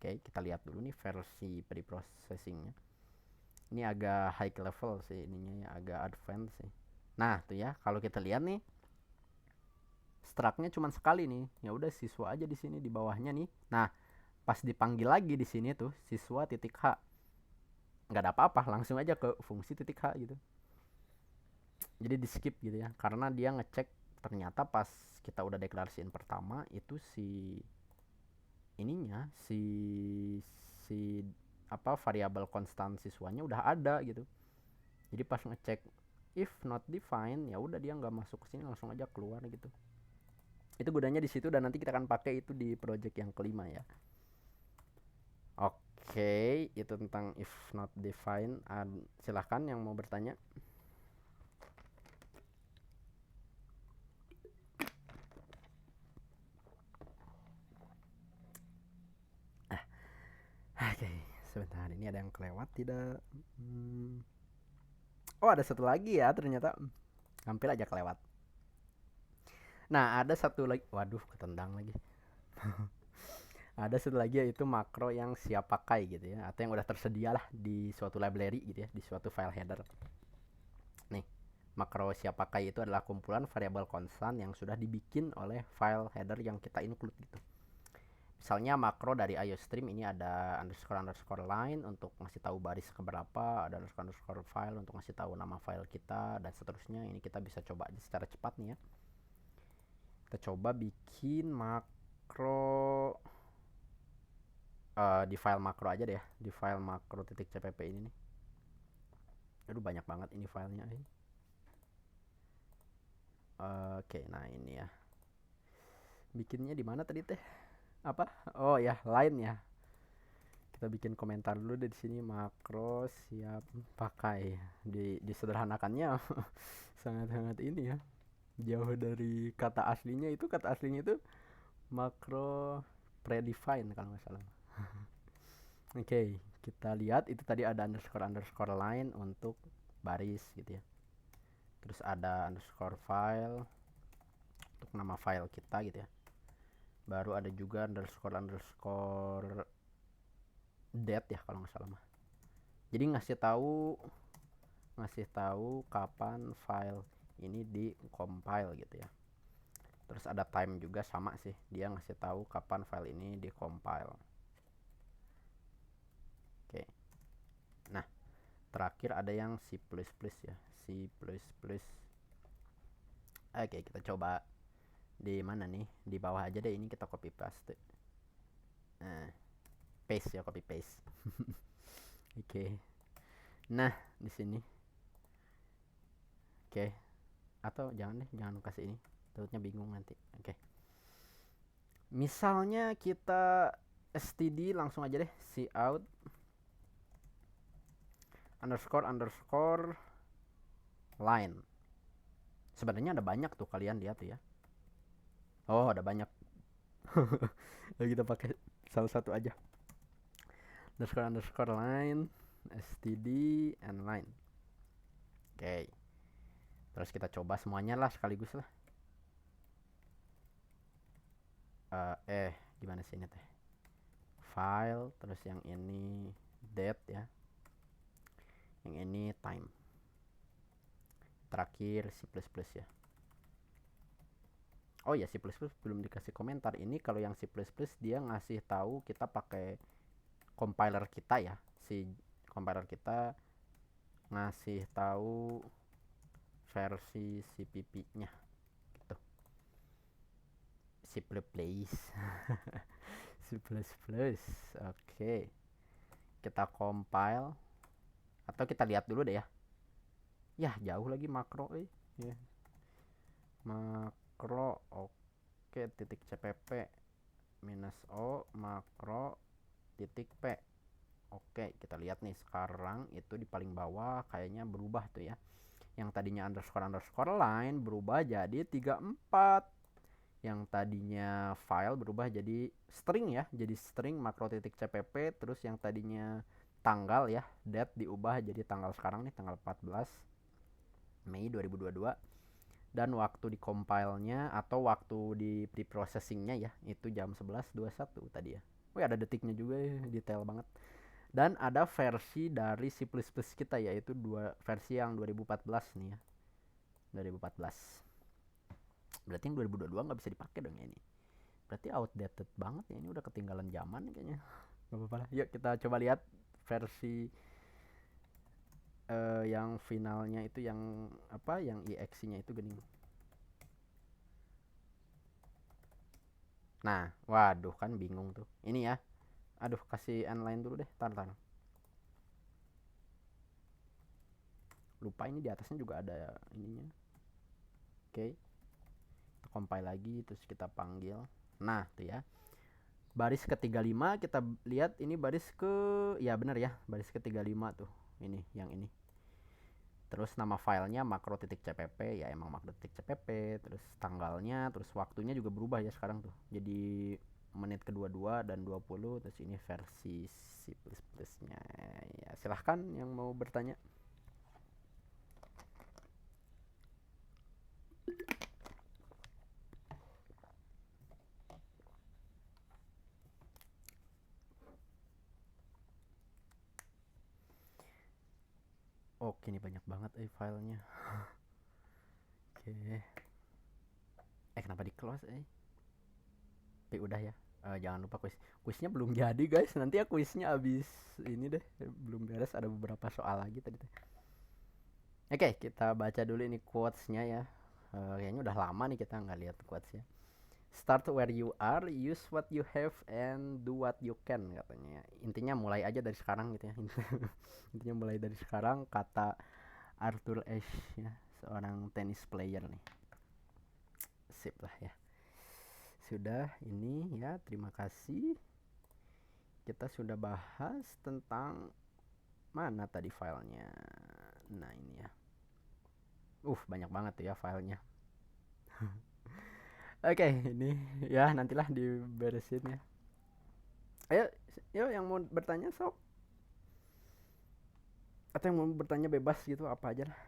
A: Oke, kita lihat dulu nih versi preprocessingnya. Ini agak high level sih ininya ya, agak advance sih. Nah, tuh ya, kalau kita lihat nih struct-nya cuma sekali nih. Ya udah, siswa aja di sini di bawahnya nih. Nah, pas dipanggil lagi di sini tuh siswa titik h, nggak ada apa-apa, langsung aja ke fungsi titik h gitu. Jadi di skip gitu ya, karena dia ngecek ternyata pas kita udah deklarasiin pertama itu si ininya si apa variabel konstan siswanya udah ada gitu. Jadi pas ngecek if not defined, ya udah dia nggak masuk ke sini, langsung aja keluar gitu. Itu gunanya di situ, dan nanti kita akan pakai itu di project yang kelima ya. Oke, itu tentang if not defined. Silahkan yang mau bertanya. Oke, sebentar, ini ada yang kelewat tidak? Oh, ada satu lagi ya ternyata. Hampir aja kelewat. Nah, ada satu lagi. Waduh, ketendang lagi. Ada satu lagi, yaitu makro yang siap pakai gitu ya, atau yang udah tersedia lah di suatu library gitu ya, di suatu file header. Nih, makro siap pakai itu adalah kumpulan variabel konstan yang sudah dibikin oleh file header yang kita include gitu. Misalnya makro dari IOStream ini ada underscore line untuk ngasih tahu baris keberapa, ada underscore file untuk ngasih tahu nama file kita, dan seterusnya. Ini kita bisa coba aja secara cepat nih ya. Kita coba bikin makro di file makro aja deh ya, di file makro .cpp ini nih. Aduh, banyak banget ini filenya. Oke, nah ini ya. Bikinnya di mana tadi teh? apa? Oh ya, line ya. Kita bikin komentar dulu deh di sini, makro siap pakai. Disederhanakannya sangat-sangat ini ya. Jauh dari kata aslinya. Itu kata aslinya itu makro predefined kalau nggak salah. Oke, kita lihat itu tadi ada underscore underscore line untuk baris gitu ya. Terus ada underscore file untuk nama file kita gitu ya. Baru ada juga underscore underscore date ya kalau nggak salah mah. Jadi ngasih tahu kapan file ini di compile gitu ya. Terus ada time juga sama sih, dia ngasih tahu kapan file ini di compile. Oke. Nah, terakhir ada yang C++ ya. C++. Oke, kita coba di mana nih? Di bawah aja deh, ini kita copy paste. Nah, paste ya, copy paste. Oke. Nah, di sini. Oke. Atau jangan deh, jangan kasih ini. Takutnya bingung nanti. Oke. Misalnya kita std langsung aja deh, cout underscore underscore line. Sebenarnya ada banyak tuh, kalian lihat tuh ya. Oh, ada banyak. Kita pakai salah satu aja. Underscore underscore line, std and line. Oke. Terus kita coba semuanya lah sekaligus lah. Gimana sih ini teh? File, terus yang ini date ya. Yang ini time. Terakhir C++ ya. Oh ya, C++ belum dikasih komentar. Ini kalau yang C++ dia ngasih tahu kita pakai compiler kita ya. Si compiler kita ngasih tahu versi CPP-nya gitu. C++. C++. Oke. Kita compile atau kita lihat dulu deh ya. Ya, jauh lagi makro ya. Makro oke titik cpp minus o makro titik p. Oke, kita lihat nih sekarang itu di paling bawah kayaknya berubah tuh ya. Yang tadinya underscore underscore line berubah jadi 34. Yang tadinya file berubah jadi string ya, jadi string makro titik cpp. Terus yang tadinya tanggal ya, date diubah jadi tanggal sekarang nih, tanggal 14 Mei 2022. Dan waktu di compile-nya atau waktu di preprocessing-nya ya, itu jam 11.21 tadi ya. Wih, ada detiknya juga ya, detail banget. Dan ada versi dari C++ kita, yaitu versi yang 2014 nih ya. 2014. Berarti yang 2022 nggak bisa dipakai dong ya ini. Berarti outdated banget ya, ini udah ketinggalan zaman kayaknya. Gak apa-apa lah. Yuk kita coba lihat versi yang finalnya itu, yang apa, yang exe-nya itu gini. Nah, waduh kan bingung tuh. Ini ya. Aduh, kasih inline dulu deh. Tar. Lupa ini di atasnya juga ada ininya. Oke. Kita compile lagi terus kita panggil. Nah, tuh ya. Baris ke-35 kita lihat ini baris ke, ya benar ya, baris ke-35 tuh. Ini, yang ini. Terus nama filenya makro.cpp, ya emang makro.cpp. Terus tanggalnya, terus waktunya juga berubah ya sekarang tuh. Jadi menit ke-22 dan 20. Terus ini versi C++-nya. Ya, silahkan yang mau bertanya. Oke, ini banyak banget filenya. Oke. Kenapa di close Tapi udah ya. Jangan lupa kuisnya belum jadi guys. Nanti ya kuisnya abis ini deh, belum beres, ada beberapa soal lagi tadi. Oke, kita baca dulu ini quotes-nya ya. Kayaknya udah lama nih kita nggak lihat quotes-nya. Start where you are, use what you have, and do what you can, katanya. Intinya mulai aja dari sekarang gitu ya. Intinya mulai dari sekarang, kata Arthur Ashe ya, seorang tenis player nih. Sip lah ya. sudah ini ya, terima kasih. Kita sudah bahas tentang mana tadi filenya. Nah ini ya, banyak banget tuh ya filenya. Oke, ini ya nantilah diberesin ya. Ayo, yuk yang mau bertanya sok. Atau yang mau bertanya bebas gitu, apa aja lah.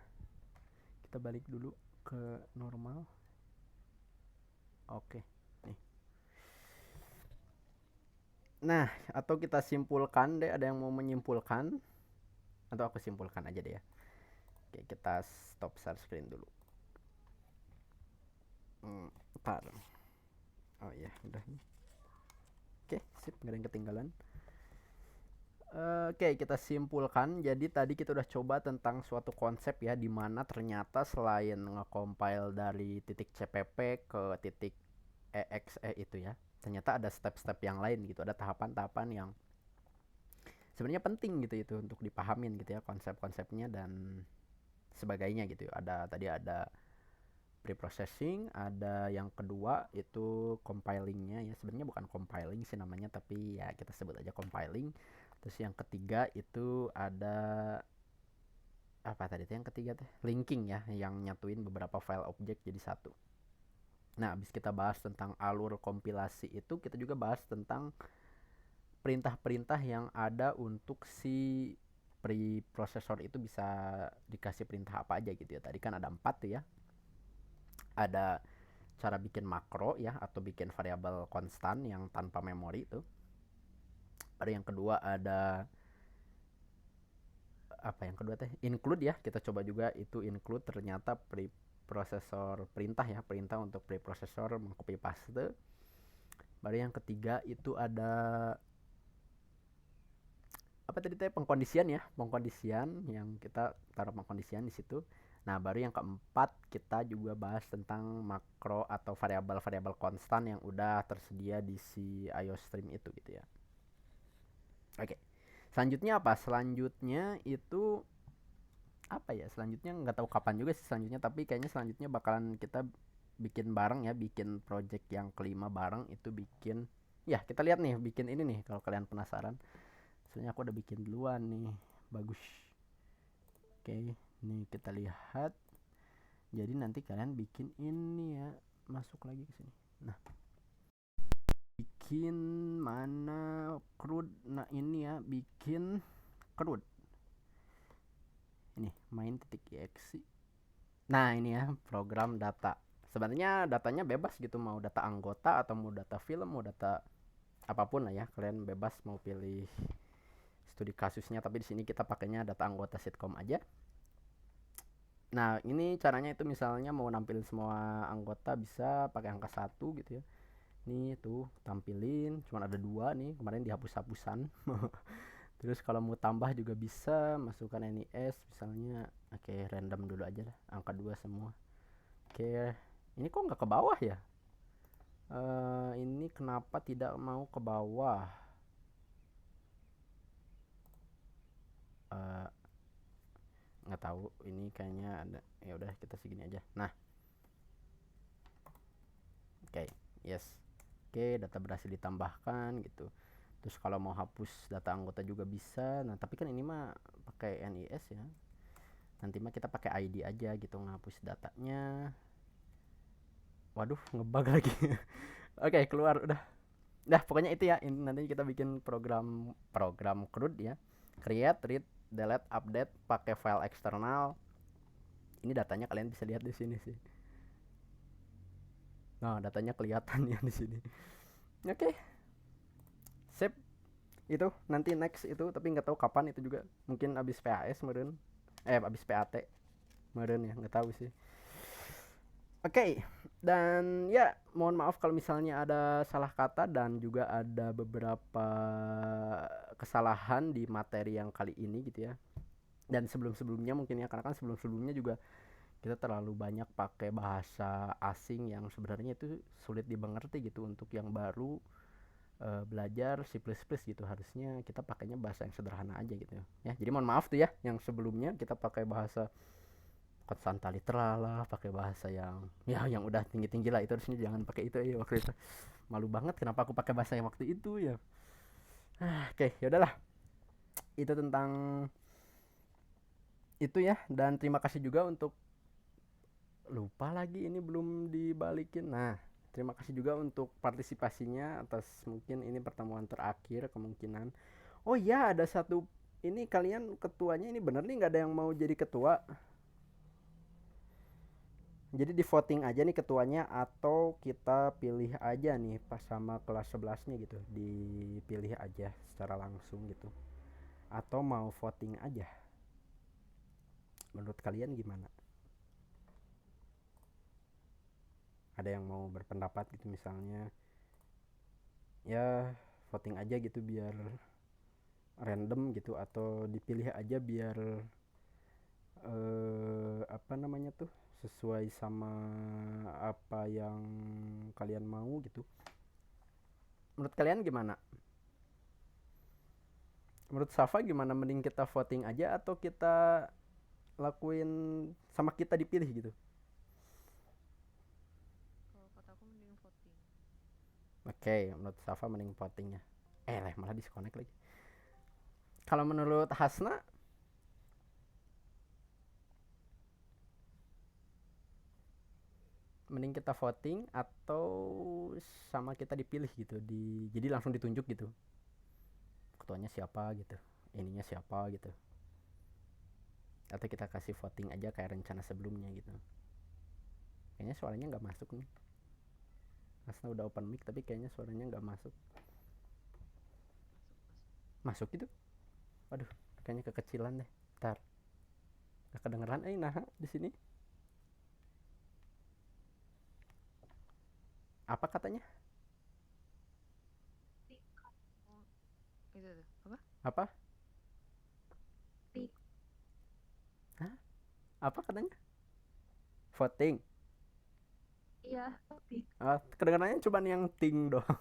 A: Kita balik dulu ke normal. Oke, nih. Nah, atau kita simpulkan deh, ada yang mau menyimpulkan? Atau aku simpulkan aja deh ya. Oke, kita stop share screen dulu. Ntar. Oh iya, udah. Oke, sip, nggak ada yang ketinggalan. Oke, kita simpulkan. Jadi tadi kita udah coba tentang suatu konsep ya, di mana ternyata selain nge-compile dari titik CPP ke titik EXE itu ya, ternyata ada step-step yang lain gitu, ada tahapan-tahapan yang sebenarnya penting gitu itu untuk dipahamin gitu ya, konsep-konsepnya dan sebagainya gitu. Ada pre-processing, ada yang kedua itu compilingnya ya, sebenarnya bukan compiling sih namanya, tapi ya kita sebut aja compiling. Terus yang ketiga itu ada apa tadi tuh, yang ketiga tuh linking ya, yang nyatuin beberapa file objek jadi satu. Nah, abis kita bahas tentang alur kompilasi itu, kita juga bahas tentang perintah-perintah yang ada untuk si preprosesor itu bisa dikasih perintah apa aja gitu ya. Tadi kan ada 4 tuh ya. Ada cara bikin makro ya, atau bikin variabel konstan yang tanpa memori itu. Ada yang kedua, ada apa yang kedua teh, include ya, kita coba juga itu include, ternyata preprosesor perintah ya, perintah untuk preprosesor mengcopy paste. Baru yang ketiga itu ada apa tadi teh, pengkondisian ya, pengkondisian yang kita taruh pengkondisian di situ. Nah, baru yang keempat kita juga bahas tentang makro atau variabel-variabel konstan yang udah tersedia di si IOStream itu gitu ya. Oke. Selanjutnya apa? Selanjutnya itu apa ya? Selanjutnya nggak tahu kapan juga sih selanjutnya, tapi kayaknya selanjutnya bakalan kita bikin bareng ya, bikin project yang kelima bareng itu, bikin ya, kita lihat nih, bikin ini nih kalau kalian penasaran. Sebenarnya aku udah bikin duluan nih. Bagus. Oke, nih kita lihat. Jadi nanti kalian bikin ini ya, masuk lagi ke sini. Nah, bikin mana CRUD. Nah, ini ya, bikin CRUD. Ini main.exe. Nah, ini ya, program data. Sebenarnya datanya bebas gitu, mau data anggota atau mau data film, mau data apapun lah ya. Kalian bebas mau pilih studi kasusnya, tapi di sini kita pakainya data anggota sitkom aja. Nah, ini caranya itu, misalnya mau nampilin semua anggota bisa pakai angka 1 gitu ya. Ini tuh tampilin, cuma ada 2 nih, kemarin dihapus-hapusan. Terus kalau mau tambah juga bisa, masukkan NIS misalnya. Oke, random dulu aja lah, angka 2 semua. Oke, ini kok nggak ke bawah ya? Ini kenapa tidak mau ke bawah? Nggak tahu, ini kayaknya ada. Ya udah, kita segini aja. Nah, oke, yes. Oke, data berhasil ditambahkan gitu. Terus kalau mau hapus data anggota juga bisa. Nah, tapi kan ini mah pakai NIS ya. Nanti mah kita pakai ID aja gitu, ngapus datanya. Waduh, ngebug lagi. Oke, keluar udah. Nah, pokoknya itu ya. Ini nanti kita bikin program CRUD ya. Create, read, delete, update pakai file eksternal. Ini datanya kalian bisa lihat di sini sih. Nah, datanya kelihatan ya di sini. Oke. Sip. Itu nanti next itu, tapi nggak tahu kapan itu juga. Mungkin abis PAS meren. Abis PAT meren ya, nggak tahu sih. Oke, dan ya mohon maaf kalau misalnya ada salah kata dan juga ada beberapa kesalahan di materi yang kali ini gitu ya. Dan sebelum-sebelumnya mungkin ya, karena kan sebelum-sebelumnya juga kita terlalu banyak pakai bahasa asing yang sebenarnya itu sulit dimengerti gitu untuk yang baru belajar C++ gitu. Harusnya kita pakainya bahasa yang sederhana aja gitu ya. Jadi mohon maaf tuh ya, yang sebelumnya kita pakai bahasa konstan literal lah, pakai bahasa yang ya yang udah tinggi tinggi lah, itu harusnya jangan pakai itu ya waktu itu. Malu banget kenapa aku pakai bahasa yang waktu itu ya. Oke, ya udahlah, itu tentang itu ya. Dan terima kasih juga untuk, lupa lagi ini belum dibalikin. Nah, terima kasih juga untuk partisipasinya atas, mungkin ini pertemuan terakhir kemungkinan. Oh iya, ada satu, ini kalian ketuanya ini bener nih, nggak ada yang mau jadi ketua. Jadi di voting aja nih ketuanya, atau kita pilih aja nih pas sama kelas 11-nya gitu. Dipilih aja secara langsung gitu. Atau mau voting aja. Menurut kalian gimana? Ada yang mau berpendapat gitu misalnya, ya voting aja gitu biar random gitu, atau dipilih aja biar apa namanya tuh, sesuai sama apa yang kalian mau gitu. Menurut kalian gimana? Menurut Safa gimana, mending kita voting aja atau kita lakuin sama kita dipilih gitu?
B: Kalau kata aku mending voting.
A: Oke, menurut Safa mending votingnya. Lah malah disconnect lagi. Kalau menurut Hasna, mending kita voting atau sama kita dipilih gitu, jadi langsung ditunjuk gitu, ketuanya siapa gitu, ininya siapa gitu, atau kita kasih voting aja kayak rencana sebelumnya gitu. Kayaknya suaranya nggak masuk nih. Hasna udah open mic tapi kayaknya suaranya nggak masuk.
B: Masuk, masuk.
A: Masuk gitu? Aduh, kayaknya kekecilan deh. Ntar nggak kedengeran. Nah di sini apa katanya?
B: Oh, itu tuh. Apa?
A: Apa? Hah? Apa katanya? Voting.
B: Iya, tapi
A: Kedengarannya cuma yang ting doang.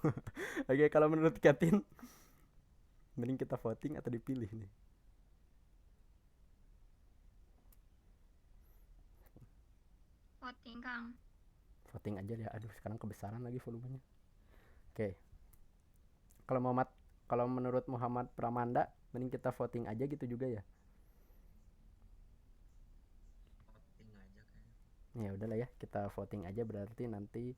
A: Oke, kalau menurut Katin, mending kita voting atau dipilih nih?
B: voting Kang.
A: Voting aja ya. Aduh, sekarang kebesaran lagi volumenya. Oke. Kalau Muhammad, kalau menurut Muhammad Pramanda, mending kita voting aja gitu juga ya. Ya udahlah ya, kita voting aja berarti nanti.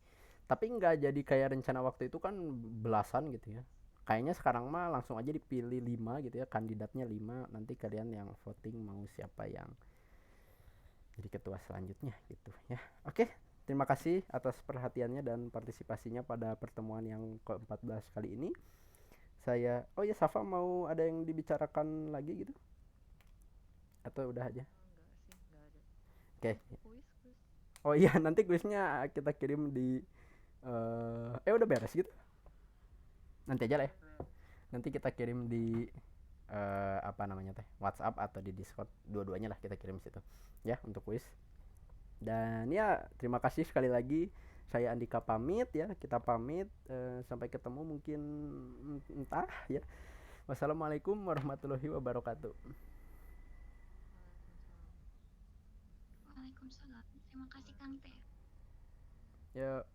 A: Tapi nggak jadi kayak rencana waktu itu kan belasan gitu ya. Kayaknya sekarang mah langsung aja dipilih 5 gitu ya, kandidatnya 5. Nanti kalian yang voting mau siapa yang jadi ketua selanjutnya gitu ya. Oke, terima kasih atas perhatiannya dan partisipasinya pada pertemuan yang ke-14 kali ini. Oh ya, Safa mau ada yang dibicarakan lagi gitu? Atau udah aja?
B: Enggak sih, enggak ada.
A: Oke.
B: Kuis, kuis.
A: Oh iya, nanti kuisnya kita kirim di udah beres gitu. Nanti aja lah ya. Nanti kita kirim di apa namanya teh? WhatsApp atau di Discord. Dua-duanya lah kita kirim situ. Ya, untuk kuis. Dan ya, terima kasih sekali lagi. Saya Andika pamit ya. Kita pamit, sampai ketemu mungkin entah ya. Wassalamualaikum warahmatullahi wabarakatuh.
B: Waalaikumsalam.
C: Waalaikumsalam. Terima kasih Kang Teh.
A: Ya.